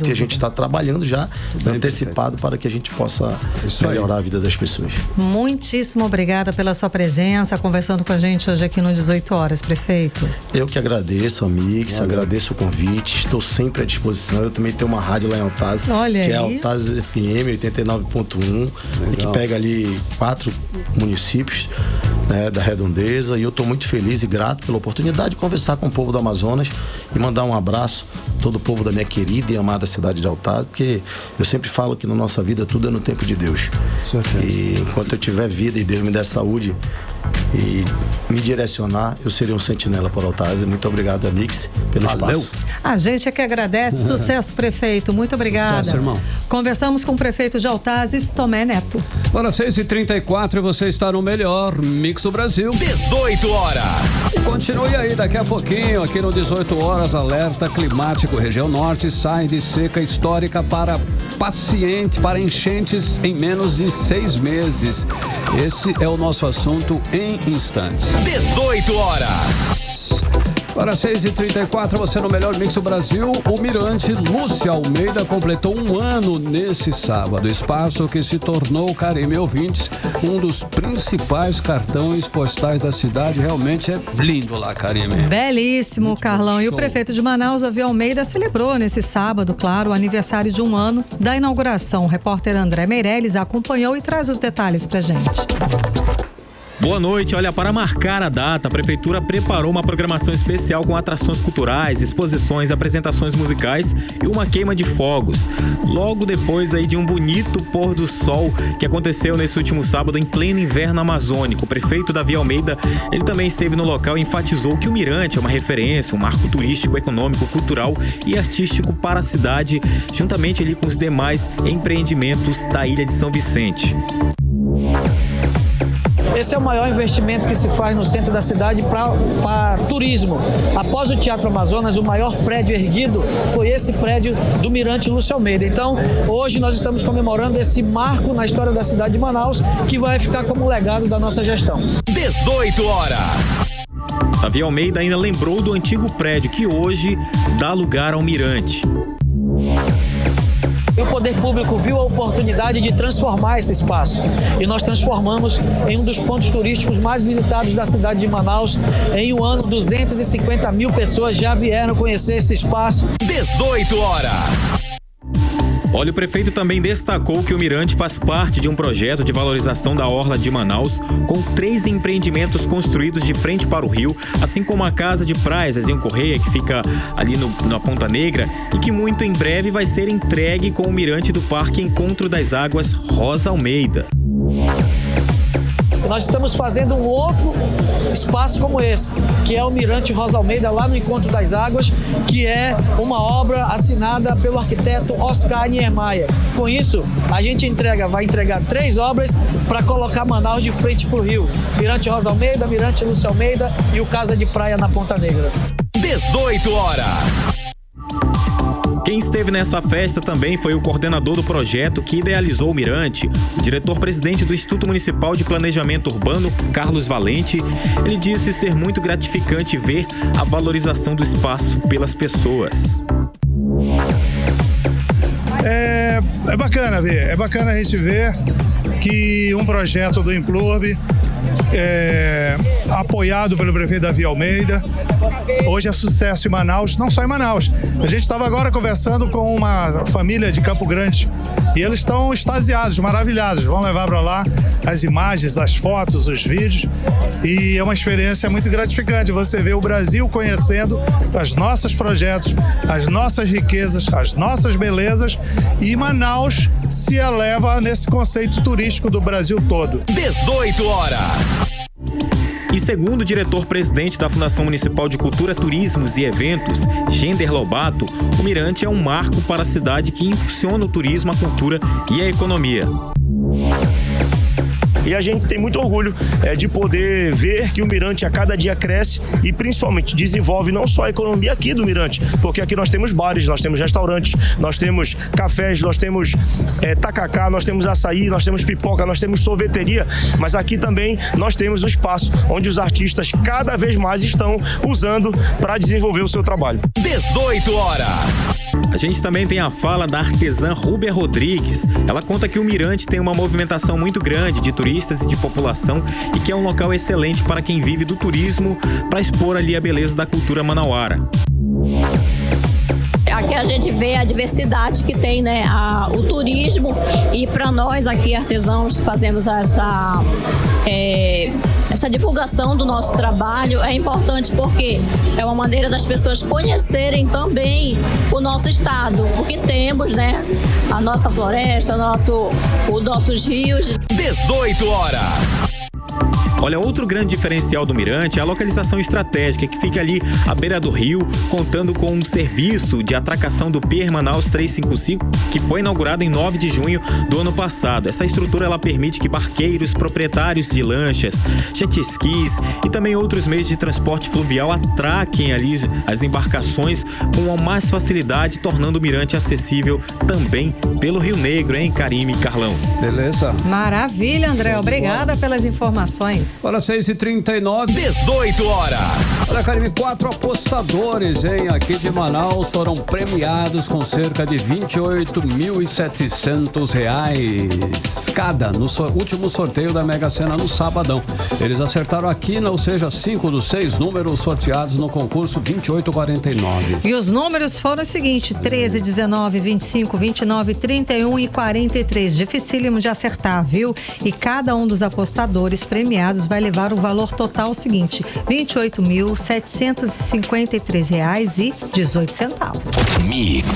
E a gente está trabalhando já antecipado para que a gente possa melhorar a vida das pessoas. Muitíssimo obrigada pela sua presença, conversando com a gente hoje aqui no 18 horas, prefeito. Eu que agradeço, Amix, agradeço o convite, estou sempre à disposição. Eu também tenho uma rádio lá em Altazes, que é Altazes FM 89.1, e que pega ali 4 municípios, né, da Redondeza, e eu estou muito feliz e grato pela oportunidade de conversar com o povo do Amazonas e mandar um abraço a todo o povo da minha querida e amada cidade de Altazes, porque eu sempre falo que na nossa vida tudo é no tempo de Deus. E enquanto eu tiver vida e Deus me der saúde e me direcionar, eu serei um sentinela por Altazes. Muito obrigado, Amix, pelo espaço. A gente é que agradece. Sucesso, prefeito. Muito obrigada. Sucesso, irmão. Conversamos com o prefeito de Altazes, Tomé Neto. Agora 6h34 e você está no melhor Mix do Brasil. 18 horas. Continue aí, daqui a pouquinho, aqui no 18 horas, alerta climático. Região Norte sai de seca histórica para enchentes em menos de 6 meses. Esse é o nosso assunto em instantes. 18 horas. Agora 6h34, você no melhor Mix do Brasil. O Mirante Lúcia Almeida completou 1 ano nesse sábado. Espaço que se tornou, Carime ouvintes, um dos principais cartões postais da cidade. Realmente é lindo lá, Carime. Belíssimo, muito Carlão. E o prefeito de Manaus, Davi Almeida, celebrou nesse sábado, claro, o aniversário de 1 ano da inauguração. O repórter André Meirelles acompanhou e traz os detalhes pra gente. Boa noite. Olha, para marcar a data, a Prefeitura preparou uma programação especial com atrações culturais, exposições, apresentações musicais e uma queima de fogos. Logo depois aí de um bonito pôr do sol que aconteceu nesse último sábado em pleno inverno amazônico, o prefeito Davi Almeida, ele também esteve no local e enfatizou que o Mirante é uma referência, um marco turístico, econômico, cultural e artístico para a cidade, juntamente ali com os demais empreendimentos da Ilha de São Vicente. Esse é o maior investimento que se faz no centro da cidade para turismo. Após o Teatro Amazonas, o maior prédio erguido foi esse prédio do Mirante Lúcia Almeida. Então, hoje nós estamos comemorando esse marco na história da cidade de Manaus, que vai ficar como legado da nossa gestão. 18 horas. Davi Almeida ainda lembrou do antigo prédio que hoje dá lugar ao Mirante. O poder público viu a oportunidade de transformar esse espaço e nós transformamos em um dos pontos turísticos mais visitados da cidade de Manaus. Em um ano, 250 mil pessoas já vieram conhecer esse espaço. 18 horas. Olha, o prefeito também destacou que o Mirante faz parte de um projeto de valorização da orla de Manaus, com 3 empreendimentos construídos de frente para o rio, assim como a Casa de Praia Zezinho Correia, que fica ali na Ponta Negra, e que muito em breve vai ser entregue com o Mirante do Parque Encontro das Águas Rosa Almeida. Nós estamos fazendo um outro espaço como esse, que é o Mirante Rosa Almeida, lá no Encontro das Águas, que é uma obra assinada pelo arquiteto Oscar Niemeyer. Com isso, a gente vai entregar 3 obras para colocar Manaus de frente para o rio. Mirante Rosa Almeida, Mirante Lúcia Almeida e o Casa de Praia na Ponta Negra. 18 horas. Quem esteve nessa festa também foi o coordenador do projeto que idealizou o Mirante, o diretor-presidente do Instituto Municipal de Planejamento Urbano, Carlos Valente. Ele disse ser muito gratificante ver a valorização do espaço pelas pessoas. É bacana ver, é bacana a gente ver que um projeto do Implurb, apoiado pelo prefeito Davi Almeida, hoje é sucesso em Manaus, não só em Manaus. A gente estava agora conversando com uma família de Campo Grande e eles estão extasiados, maravilhados. Vão levar para lá as imagens, as fotos, os vídeos, e é uma experiência muito gratificante você ver o Brasil conhecendo os nossos projetos, as nossas riquezas, as nossas belezas, e Manaus se eleva nesse conceito turístico do Brasil todo. 18 horas. E segundo o diretor-presidente da Fundação Municipal de Cultura, Turismos e Eventos, Gender Lobato, o Mirante é um marco para a cidade que impulsiona o turismo, a cultura e a economia. E a gente tem muito orgulho de poder ver que o Mirante a cada dia cresce e principalmente desenvolve não só a economia aqui do Mirante, porque aqui nós temos bares, nós temos restaurantes, nós temos cafés, nós temos tacacá, nós temos açaí, nós temos pipoca, nós temos sorveteria, mas aqui também nós temos um espaço onde os artistas cada vez mais estão usando para desenvolver o seu trabalho. 18 horas. A gente também tem a fala da artesã Rúbia Rodrigues. Ela conta que o Mirante tem uma movimentação muito grande de turistas e de população e que é um local excelente para quem vive do turismo, para expor ali a beleza da cultura manauara. Aqui a gente vê a diversidade que tem, né, o turismo, e para nós aqui artesãos que fazemos essa divulgação do nosso trabalho é importante porque é uma maneira das pessoas conhecerem também o nosso estado, porque temos, né, a nossa floresta, os nossos rios. 18 horas. Olha, outro grande diferencial do Mirante é a localização estratégica, que fica ali à beira do rio, contando com um serviço de atracação do Pier Manaus 355, que foi inaugurado em 9 de junho do ano passado. Essa estrutura ela permite que barqueiros, proprietários de lanchas, jet skis e também outros meios de transporte fluvial atraquem ali as embarcações com mais facilidade, tornando o Mirante acessível também pelo Rio Negro, hein, Karime e Carlão? Beleza. Maravilha, André. Obrigada pelas informações. Olha, 6h39. 18 horas. Olha, Karime, 4 apostadores, hein, aqui de Manaus foram premiados com cerca de R$28.700 cada no último sorteio da Mega Sena no sabadão. Eles acertaram aqui, ou seja, 5 dos 6 números sorteados no concurso 2849. E os números foram os seguintes: 13, 19, 25, 29, 31 e 43. Dificílimo de acertar, viu? E cada um dos apostadores premiados vai levar o valor total seguinte: R$28.753,18. Mix.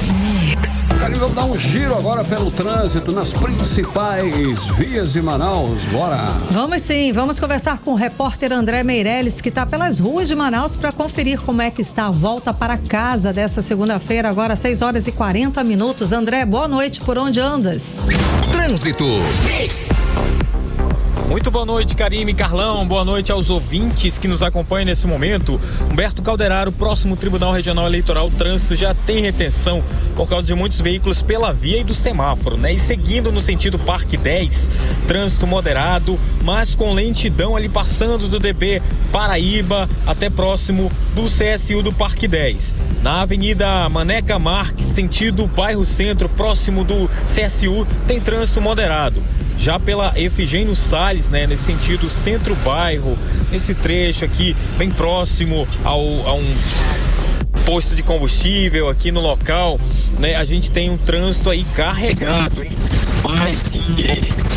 Vamos dar um giro agora pelo trânsito nas principais vias de Manaus. Bora! Vamos sim, vamos conversar com o repórter André Meirelles, que está pelas ruas de Manaus para conferir como é que está a volta para casa dessa segunda-feira, agora 6h40. André, boa noite, por onde andas? Trânsito. Muito boa noite, Karime e Carlão. Boa noite aos ouvintes que nos acompanham nesse momento. Humberto Calderaro, próximo Tribunal Regional Eleitoral, o trânsito já tem retenção por causa de muitos veículos pela via e do semáforo, né? E seguindo no sentido Parque 10, trânsito moderado, mas com lentidão ali passando do DB Paraíba até próximo do CSU do Parque 10. Na Avenida Maneca Marques, sentido bairro Centro, próximo do CSU, tem trânsito moderado. Já pela Efigênio Salles, né, nesse sentido centro-bairro, nesse trecho aqui, bem próximo a um posto de combustível aqui no local, né, a gente tem um trânsito aí carregado, hein? Mas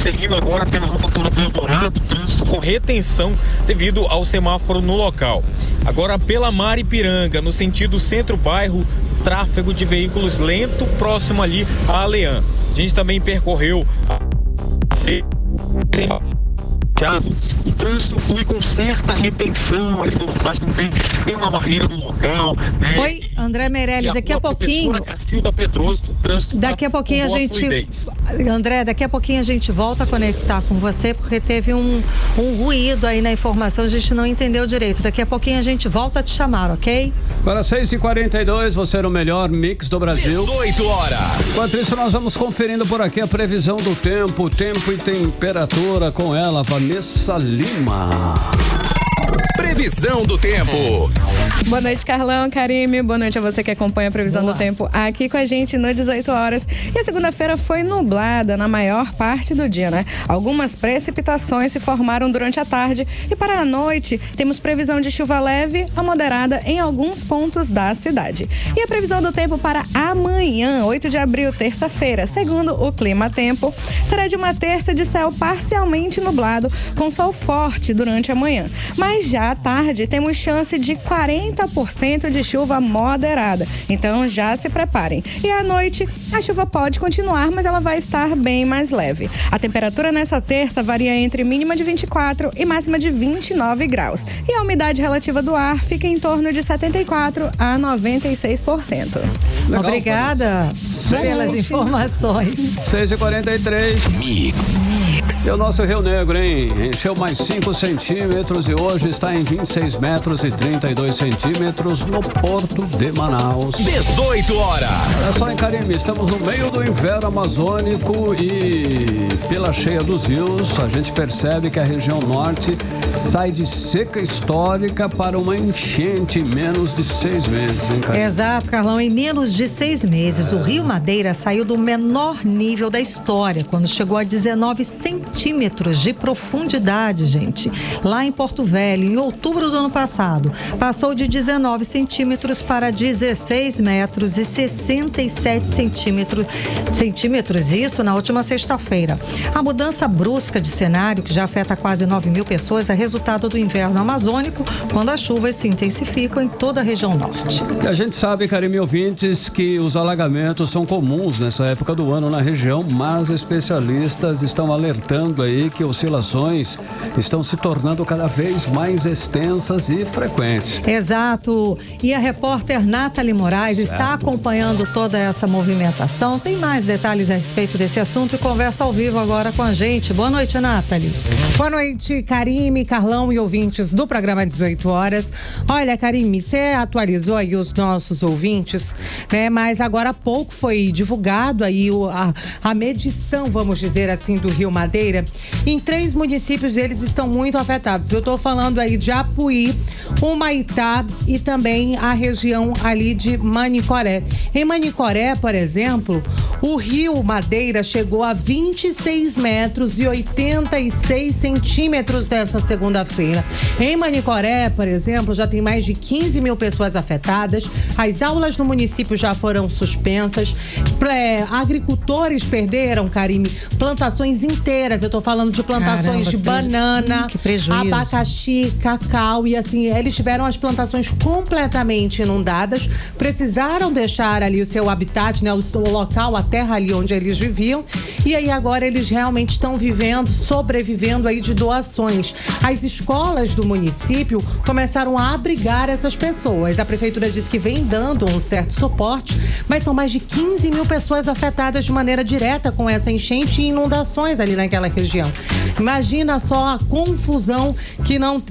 seguindo agora pela rotatória do Eldorado, trânsito com retenção devido ao semáforo no local. Agora pela Maripiranga, no sentido centro-bairro, tráfego de veículos lento próximo ali a Aleã. A gente também percorreu o trânsito flui com certa retenção, mas não tem uma barreira no local, né? Oi, André Meirelles, daqui a pouquinho. Daqui a pouquinho a gente. André, daqui a pouquinho a gente volta a conectar com você, porque teve um ruído aí na informação, a gente não entendeu direito. Daqui a pouquinho a gente volta a te chamar, ok? Para 6h42, você no melhor mix do Brasil. 18 horas. Enquanto isso, nós vamos conferindo por aqui a previsão do tempo e temperatura com ela, Vanessa Lima. Previsão do tempo. Boa noite, Carlão, Karime. Boa noite a você que acompanha a previsão do tempo aqui com a gente no 18 horas. E a segunda-feira foi nublada na maior parte do dia, né? Algumas precipitações se formaram durante a tarde e para a noite temos previsão de chuva leve a moderada em alguns pontos da cidade. E a previsão do tempo para amanhã, 8 de abril, terça-feira, segundo o Clima Tempo, será de uma terça de céu parcialmente nublado, com sol forte durante a manhã. Mas já à tarde temos chance de 40% de chuva moderada. Então já se preparem. E à noite a chuva pode continuar, mas ela vai estar bem mais leve. A temperatura nessa terça varia entre mínima de 24 e máxima de 29 graus. E a umidade relativa do ar fica em torno de 74 a 96%. Legal, obrigada pelas informações. 6h43. Mix. E o nosso Rio Negro, hein? Encheu mais 5 centímetros e hoje está em 26 metros e 32 centímetros no Porto de Manaus. 18 horas. Olha só, hein, Karime, estamos no meio do inverno amazônico e pela cheia dos rios, a gente percebe que a região norte sai de seca histórica para uma enchente em menos de 6 meses, hein, Karime? Exato, Carlão. Em menos de 6 meses, o Rio Madeira saiu do menor nível da história, quando chegou a 19 centímetros de profundidade, gente. Lá em Porto Velho, em outubro do ano passado, passou de 19 centímetros para 16 metros e 67 centímetros, isso na última sexta-feira. A mudança brusca de cenário, que já afeta quase 9 mil pessoas, é resultado do inverno amazônico, quando as chuvas se intensificam em toda a região norte. E a gente sabe, Karime, ouvintes, que os alagamentos são comuns nessa época do ano na região, mas especialistas estão alertando aí que oscilações estão se tornando cada vez mais extensas e frequentes. Exato. E a repórter Nathalie Moraes está acompanhando toda essa movimentação. Tem mais detalhes a respeito desse assunto e conversa ao vivo agora com a gente. Boa noite, Nathalie. Boa noite, Karime, Carlão e ouvintes do programa 18 horas. Olha, Karime, você atualizou aí os nossos ouvintes, né? Mas agora há pouco foi divulgado aí a medição, vamos dizer assim, do Rio Madeira. Em 3 municípios eles estão muito afetados. Eu estou falando aí de Apuí, Humaitá e também a região ali de Manicoré. Em Manicoré, por exemplo, o Rio Madeira chegou a 26 metros e 86 centímetros dessa segunda-feira. Em Manicoré, por exemplo, já tem mais de 15 mil pessoas afetadas. As aulas no município já foram suspensas. Agricultores perderam, Karime, plantações inteiras. Eu tô falando de plantações de banana, abacaxi, cacau e assim, eles tiveram as plantações completamente inundadas, precisaram deixar ali o seu habitat, né, o local, a terra ali onde eles viviam, e aí agora eles realmente estão sobrevivendo aí de doações. As escolas do município começaram a abrigar essas pessoas. A prefeitura disse que vem dando um certo suporte, mas são mais de 15 mil pessoas afetadas de maneira direta com essa enchente e inundações ali naquela região. Imagina só a confusão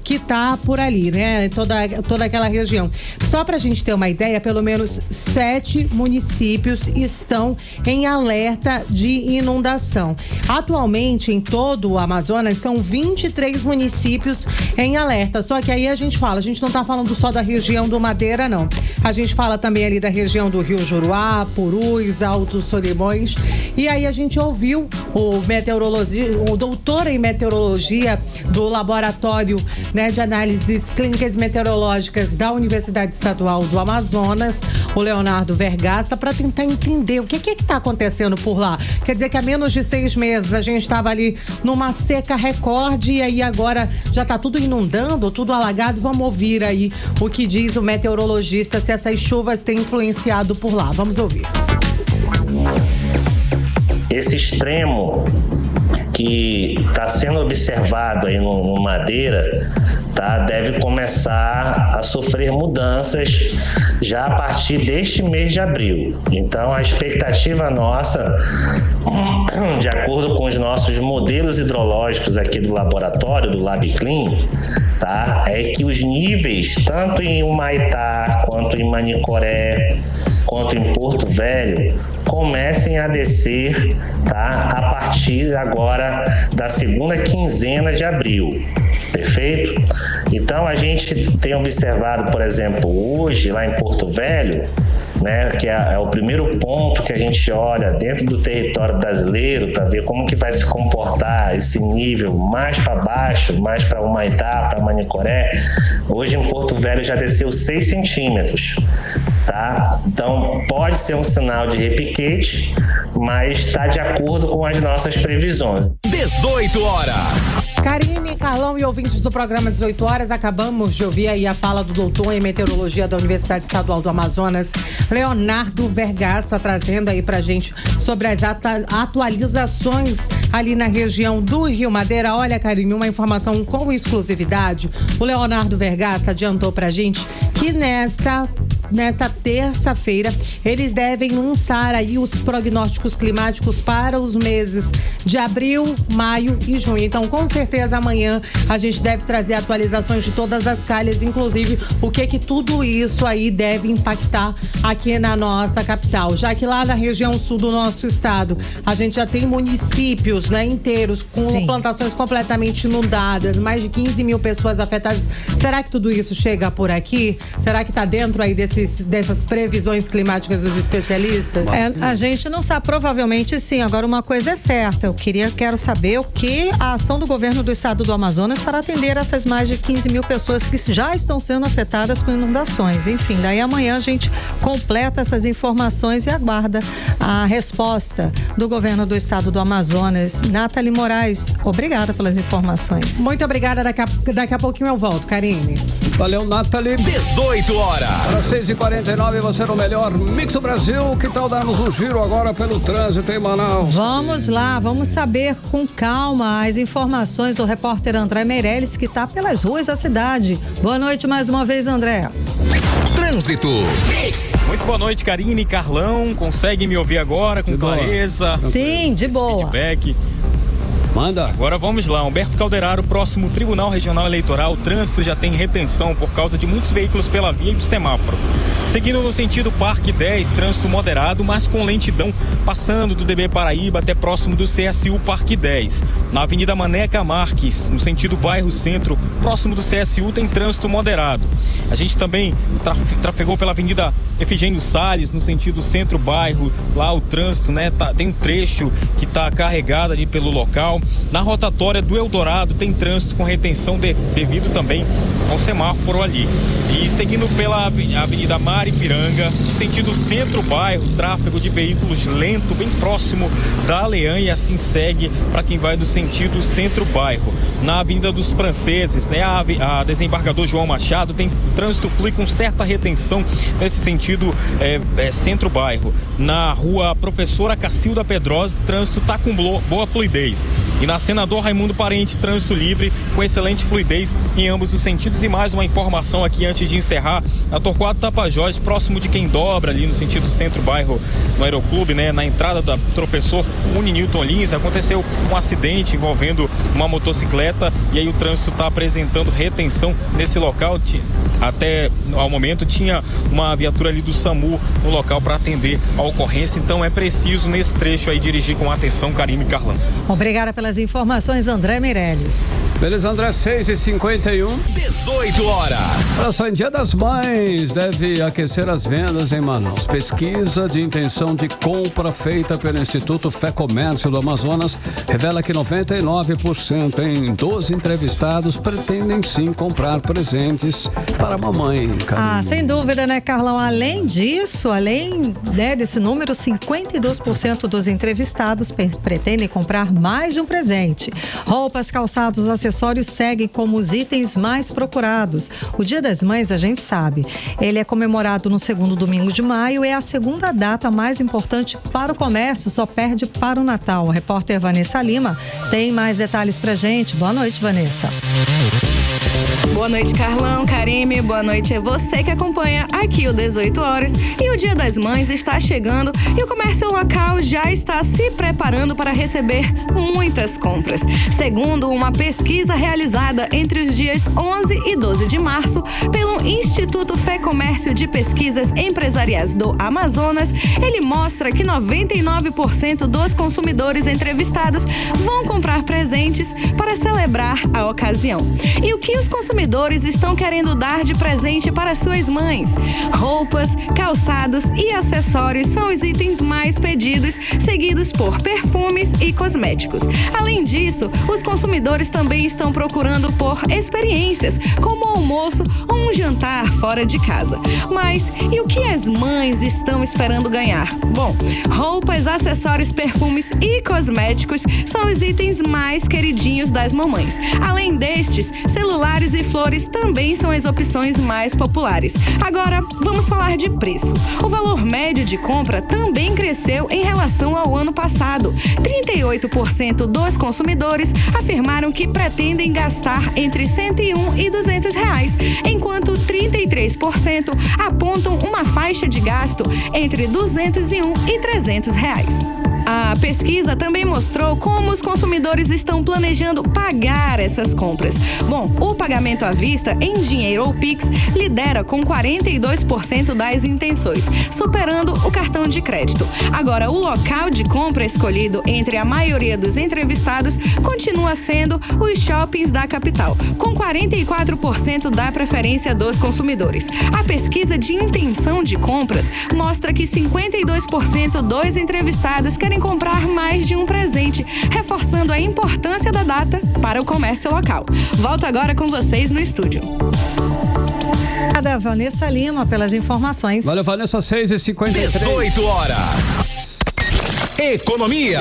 que tá por ali, né? Toda aquela região. Só pra gente ter uma ideia, pelo menos 7 municípios estão em alerta de inundação. Atualmente, em todo o Amazonas, são 23 municípios em alerta. Só que aí a gente não tá falando só da região do Madeira, não. A gente fala também ali da região do Rio Juruá, Purus, Altos Solimões. E aí a gente ouviu o doutor em meteorologia do Laboratório, né, de Análises Clínicas e Meteorológicas da Universidade Estadual do Amazonas, o Leonardo Vergasta, para tentar entender o que está acontecendo por lá. Quer dizer que há menos de 6 meses a gente estava ali numa seca recorde e aí agora já está tudo inundando, tudo alagado. Vamos ouvir aí o que diz o meteorologista, se essas chuvas têm influenciado por lá. Vamos ouvir. Esse extremo que está sendo observado aí no Madeira, tá, deve começar a sofrer mudanças já a partir deste mês de abril. Então, a expectativa nossa, de acordo com os nossos modelos hidrológicos aqui do laboratório, do LabClim, tá, é que os níveis, tanto em Humaitá, quanto em Manicoré, quanto em Porto Velho, comecem a descer, tá, a partir agora da segunda quinzena de abril. Perfeito? Então a gente tem observado, por exemplo, hoje lá em Porto Velho, né, que é o primeiro ponto que a gente olha dentro do território brasileiro para ver como que vai se comportar esse nível mais para baixo, mais para Humaitá, para Manicoré. Hoje em Porto Velho já desceu 6 centímetros, tá? Então pode ser um sinal de repiquete, mas está de acordo com as nossas previsões. 18 horas. Karine, Carlão e ouvintes do programa 18 horas, acabamos de ouvir aí a fala do doutor em meteorologia da Universidade Estadual do Amazonas, Leonardo Vergasta, trazendo aí pra gente sobre as atualizações ali na região do Rio Madeira. Olha, Karine, uma informação com exclusividade. O Leonardo Vergasta adiantou pra gente que nesta terça-feira eles devem lançar aí os prognósticos climáticos para os meses de abril, maio e junho. Então, com certeza amanhã a gente deve trazer atualizações de todas as calhas, inclusive o que tudo isso aí deve impactar aqui na nossa capital, já que lá na região sul do nosso estado a gente já tem municípios, né, inteiros com plantações completamente inundadas, mais de 15 mil pessoas afetadas. Será que tudo isso chega por aqui? Será que está dentro aí dessas previsões climáticas dos especialistas? A gente não sabe, provavelmente sim. Agora, uma coisa é certa, eu quero saber o que a ação do governo do estado do Amazonas para atender essas mais de 15 mil pessoas que já estão sendo afetadas com inundações. Enfim, daí amanhã a gente completa essas informações e aguarda a resposta do governo do estado do Amazonas. Nathalie Moraes, obrigada pelas informações. Muito obrigada, daqui a pouquinho eu volto, Karine. Valeu, Nathalie. 18 horas. Para 6h49, você no melhor Mix do Brasil. Que tal darmos um giro agora pelo trânsito em Manaus? Vamos lá, vamos saber com calma as informações do repórter André Meirelles, que está pelas ruas da cidade. Boa noite mais uma vez, André. Trânsito. Muito boa noite, Karine e Carlão. Consegue me ouvir agora com clareza? Sim, de boa. Feedback. Manda. Agora vamos lá, Humberto Calderaro, próximo Tribunal Regional Eleitoral. O trânsito já tem retenção por causa de muitos veículos pela via e do semáforo. Seguindo no sentido Parque 10, trânsito moderado, mas com lentidão, passando do DB Paraíba até próximo do CSU Parque 10. Na Avenida Maneca Marques, no sentido bairro Centro, próximo do CSU, tem trânsito moderado. A gente também trafegou pela Avenida Efigênio Salles, no sentido centro-bairro. Lá o trânsito, né, tem um trecho que está carregado ali pelo local. Na rotatória do Eldorado tem trânsito com retenção devido também ao semáforo ali. E seguindo pela Avenida Maripiranga, no sentido centro-bairro, tráfego de veículos lento, bem próximo da Aleã, e assim segue para quem vai do sentido centro-bairro. Na Avenida dos Franceses, né, a Desembargador João Machado, tem trânsito flui com certa retenção nesse sentido centro-bairro. Na rua Professora Cacilda Pedrosa, o trânsito está com boa fluidez. E na Senador Raimundo Parente, trânsito livre com excelente fluidez em ambos os sentidos. E mais uma informação aqui antes de encerrar: a Torquato Tapajós, próximo de quem dobra ali no sentido centro-bairro no Aeroclube, né, na entrada da Professor Uni Newton Lins, aconteceu um acidente envolvendo uma motocicleta e aí o trânsito está apresentando retenção nesse local. Até ao momento tinha uma viatura ali do SAMU no local para atender a ocorrência, então é preciso nesse trecho aí dirigir com atenção, Karine e Carlão. Obrigada pelas informações, André Meirelles. Beleza, André, 6h51. 18 horas. Só em Dia das Mães deve aquecer as vendas em Manaus. Pesquisa de intenção de compra feita pelo Instituto Fé Comércio do Amazonas revela que 99% em 12 entrevistados pretendem sim comprar presentes para a mamãe. Ah, sem dúvida, né, Carlão? Além disso, desse número, 52% dos entrevistados pretendem comprar mais de um presente. Roupas, calçados, acessórios seguem como os itens mais procurados. O Dia das Mães, a gente sabe, ele é comemorado no segundo domingo de maio, é a segunda data mais importante para o comércio, só perde para o Natal. A repórter Vanessa Lima tem mais detalhes pra gente. Boa noite, Vanessa. Boa Boa noite, Carlão, Karime, boa noite a você que acompanha aqui o 18 horas. E o Dia das Mães está chegando e o comércio local já está se preparando para receber muitas compras. Segundo uma pesquisa realizada entre os dias 11 e 12 de março pelo Instituto FEComércio de Pesquisas Empresariais do Amazonas, ele mostra que 99% dos consumidores entrevistados vão comprar presentes para celebrar a ocasião. E o que os consumidores estão querendo dar de presente para suas mães? Roupas, calçados e acessórios são os itens mais pedidos, seguidos por perfumes e cosméticos. Além disso, os consumidores também estão procurando por experiências, como almoço ou um jantar fora de casa. Mas e o que as mães estão esperando ganhar? Bom, roupas, acessórios, perfumes e cosméticos são os itens mais queridinhos das mamães. Além destes, celulares e flores também são as opções mais populares. Agora, vamos falar de preço. O valor médio de compra também cresceu em relação ao ano passado. 38% dos consumidores afirmaram que pretendem gastar entre R$101 e R$200, enquanto 33% apontam uma faixa de gasto entre R$201 e R$300. A pesquisa também mostrou como os consumidores estão planejando pagar essas compras. Bom, o pagamento à vista em dinheiro ou Pix lidera com 42% das intenções, superando o cartão de crédito. Agora, o local de compra escolhido entre a maioria dos entrevistados continua sendo os shoppings da capital, com 44% da preferência dos consumidores. A pesquisa de intenção de compras mostra que 52% dos entrevistados querem comprar mais de um presente, reforçando a importância da data para o comércio local. Volto agora com vocês no estúdio. Obrigada, Vanessa Lima, pelas informações. Valeu, Vanessa, 6h53. 18 horas. Economia.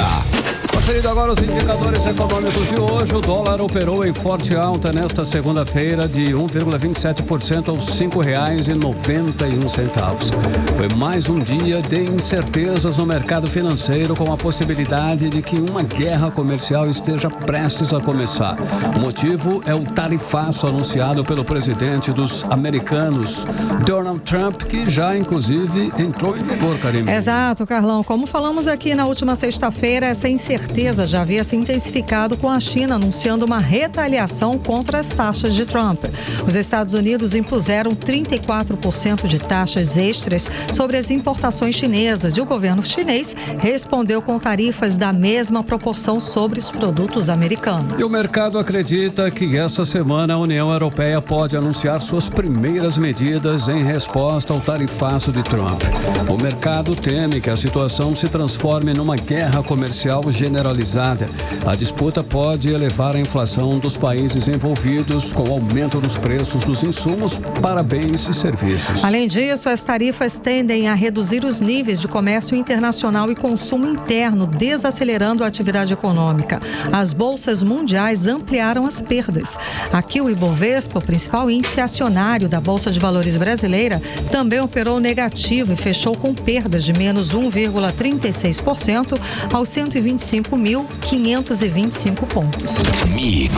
Conferindo agora os indicadores econômicos de hoje, o dólar operou em forte alta nesta segunda-feira de 1,27% aos R$5,91. Foi mais um dia de incertezas no mercado financeiro, com a possibilidade de que uma guerra comercial esteja prestes a começar. O motivo é o tarifaço anunciado pelo presidente dos americanos, Donald Trump, que já inclusive entrou em vigor, Karime. Exato, Carlão. Como falamos aqui na última sexta-feira, essa incerteza já havia se intensificado com a China anunciando uma retaliação contra as taxas de Trump. Os Estados Unidos impuseram 34% de taxas extras sobre as importações chinesas e o governo chinês respondeu com tarifas da mesma proporção sobre os produtos americanos. E o mercado acredita que esta semana a União Europeia pode anunciar suas primeiras medidas em resposta ao tarifaço de Trump. O mercado teme que a situação se transforme numa guerra comercial generalizada. A disputa pode elevar a inflação dos países envolvidos, com aumento nos preços dos insumos para bens e serviços. Além disso, as tarifas tendem a reduzir os níveis de comércio internacional e consumo interno, desacelerando a atividade econômica. As bolsas mundiais ampliaram as perdas. Aqui, o Ibovespa, o principal índice acionário da Bolsa de Valores brasileira, também operou negativo e fechou com perdas de menos 1,36% aos 125.525 pontos. Mix.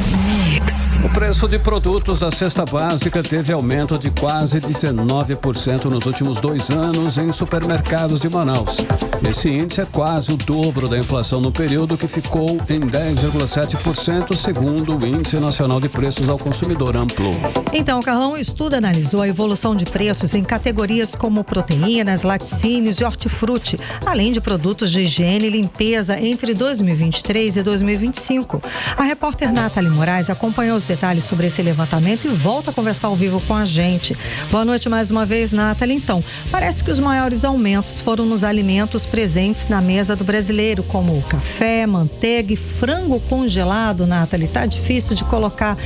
O preço de produtos da cesta básica teve aumento de quase 19% nos últimos 2 anos em supermercados de Manaus. Esse índice é quase o dobro da inflação no período, que ficou em 10,7%, segundo o Índice Nacional de Preços ao Consumidor Amplo. Então, Carlão, o estudo analisou a evolução de preços em categorias como proteínas, laticínios e hortifruti, além de produtos de higiene e limpeza entre 2023 e 2025. A repórter Nathalie Moraes acompanhou os detalhes sobre esse levantamento e volta a conversar ao vivo com a gente. Boa noite mais uma vez, Nathalie. Então, parece que os maiores aumentos foram nos alimentos presentes na mesa do brasileiro, como café, manteiga e frango congelado, Nathalie. Tá difícil de colocar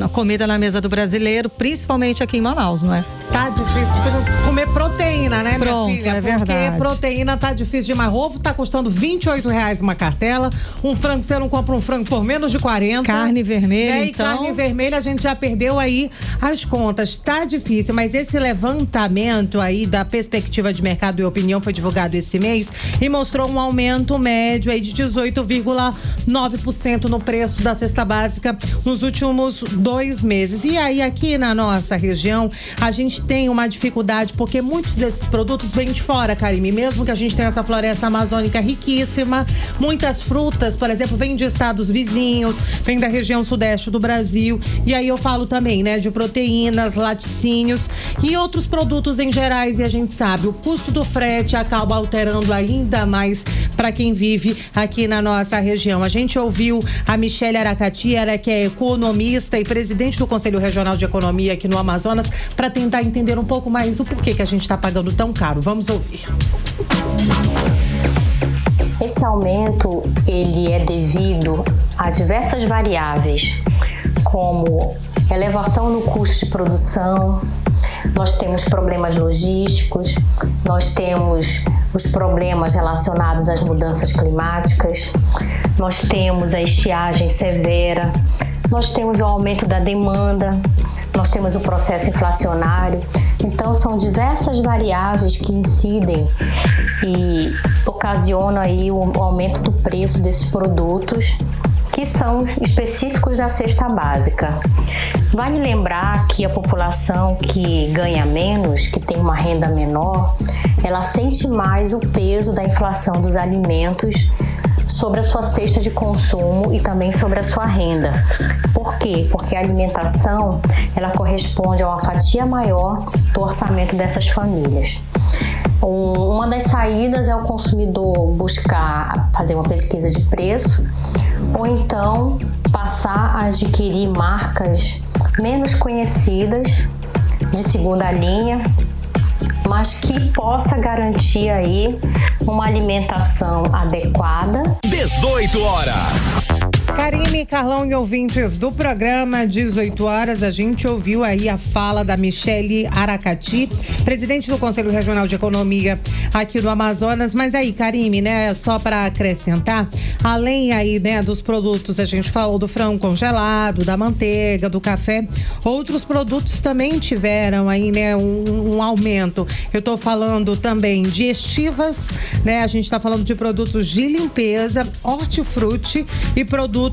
a comida na mesa do brasileiro, principalmente aqui em Manaus, não é? Tá difícil comer proteína, né, minha filha? É verdade. Porque proteína tá difícil demais. Ovo tá custando R$28 uma cartela. Um frango, você não compra um frango por menos de 40. Carne vermelha, e então. carne vermelha, a gente já perdeu aí as contas. Tá difícil, mas esse levantamento aí da perspectiva de mercado e opinião foi divulgado esse mês e mostrou um aumento médio aí de 18,9% no preço da cesta básica nos últimos 2 meses. E aí, aqui na nossa região, a gente tem uma dificuldade porque muitos desses produtos vêm de fora, Karime. Mesmo que a gente tenha essa floresta amazônica riquíssima, muitas frutas, por exemplo, vêm de estados vizinhos, vêm da região sudeste do Brasil. E aí eu falo também, né, de proteínas, laticínios e outros produtos em gerais. E a gente sabe, o custo do frete acaba alterando ainda mais para quem vive aqui na nossa região. A gente ouviu a Michele Aracati, ela que é economista e presidente do Conselho Regional de Economia aqui no Amazonas, para tentar entender um pouco mais o porquê que a gente está pagando tão caro. Vamos ouvir. Esse aumento, ele é devido a diversas variáveis, como elevação no custo de produção, nós temos problemas logísticos, nós temos os problemas relacionados às mudanças climáticas, nós temos a estiagem severa, nós temos o aumento da demanda, nós temos o processo inflacionário. Então, são diversas variáveis que incidem e ocasionam aí o aumento do preço desses produtos que são específicos da cesta básica. Vale lembrar que a população que ganha menos, que tem uma renda menor, ela sente mais o peso da inflação dos alimentos sobre a sua cesta de consumo e também sobre a sua renda. Por quê? Porque a alimentação, ela corresponde a uma fatia maior do orçamento dessas famílias. Uma das saídas é o consumidor buscar fazer uma pesquisa de preço ou então passar a adquirir marcas menos conhecidas, de segunda linha, mas que possa garantir aí uma alimentação adequada. 18 horas. Karime, Carlão e ouvintes do programa 18 horas, a gente ouviu aí a fala da Michele Aracati, presidente do Conselho Regional de Economia aqui do Amazonas. Mas aí, Karime, né, só para acrescentar, além aí, né, dos produtos, a gente falou do frango congelado, da manteiga, do café, outros produtos também tiveram aí, né, um aumento. Eu tô falando também de estivas, né, a gente tá falando de produtos de limpeza, hortifruti e produtos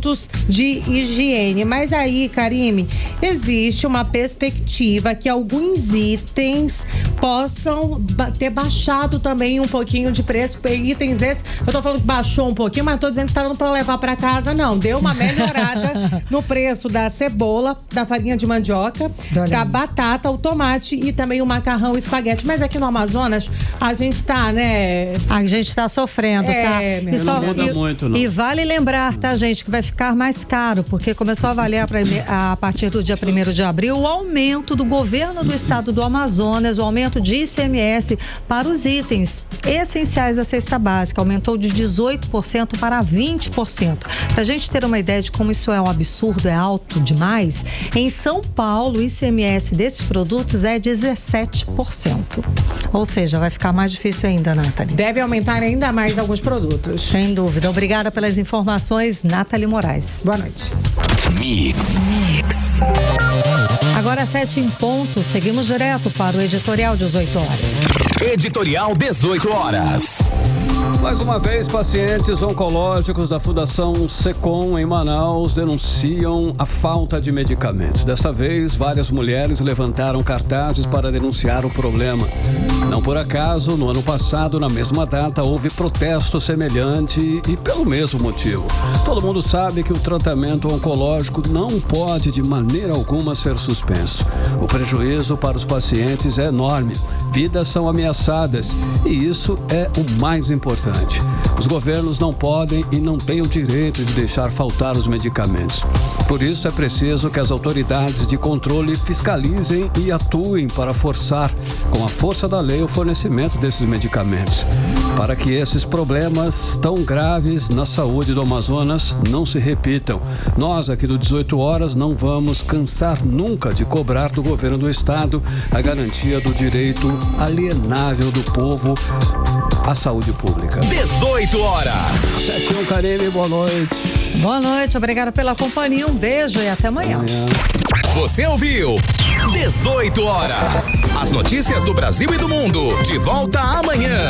de higiene. Mas aí, Karime, existe uma perspectiva que alguns itens possam ter baixado também um pouquinho de preço. Itens esses, eu tô falando que baixou um pouquinho, mas tô dizendo que tá dando pra levar pra casa, não. Deu uma melhorada no preço da cebola, da farinha de mandioca, da batata, o tomate e também o macarrão, o espaguete. Mas aqui no Amazonas, a gente tá, né? A gente tá sofrendo, tá? Não muda muito, não. E vale lembrar, tá, gente, que vai ficar mais caro, porque começou a avaliar a partir do dia 1º de abril o aumento do governo do estado do Amazonas, o aumento de ICMS para os itens essenciais da cesta básica, aumentou de 18% para 20%. Para a gente ter uma ideia de como isso é um absurdo, é alto demais, em São Paulo o ICMS desses produtos é 17%. Ou seja, vai ficar mais difícil ainda, Nathalie. Deve aumentar ainda mais alguns produtos. Sem dúvida. Obrigada pelas informações, Nathalie Moraes. Boa noite. Mix. Agora 7 em ponto, seguimos direto para o editorial 18 horas. Editorial 18 horas. Mais uma vez, pacientes oncológicos da Fundação Secom em Manaus denunciam a falta de medicamentos. Desta vez, várias mulheres levantaram cartazes para denunciar o problema. Não por acaso, no ano passado, na mesma data, houve protesto semelhante e pelo mesmo motivo. Todo mundo sabe que o tratamento oncológico não pode de maneira alguma ser suspenso. O prejuízo para os pacientes é enorme. Vidas são ameaçadas e isso é o mais importante. Os governos não podem e não têm o direito de deixar faltar os medicamentos. Por isso é preciso que as autoridades de controle fiscalizem e atuem para forçar, com a força da lei, o fornecimento desses medicamentos, para que esses problemas tão graves na saúde do Amazonas não se repitam. Nós aqui do 18 horas não vamos cansar nunca de cobrar do governo do estado a garantia do direito alienável do povo à saúde pública. 18 horas. 7h01, Karine, boa noite. Boa noite, obrigada pela companhia, um beijo e até amanhã. Você ouviu 18 horas. As notícias do Brasil e do mundo. De volta amanhã.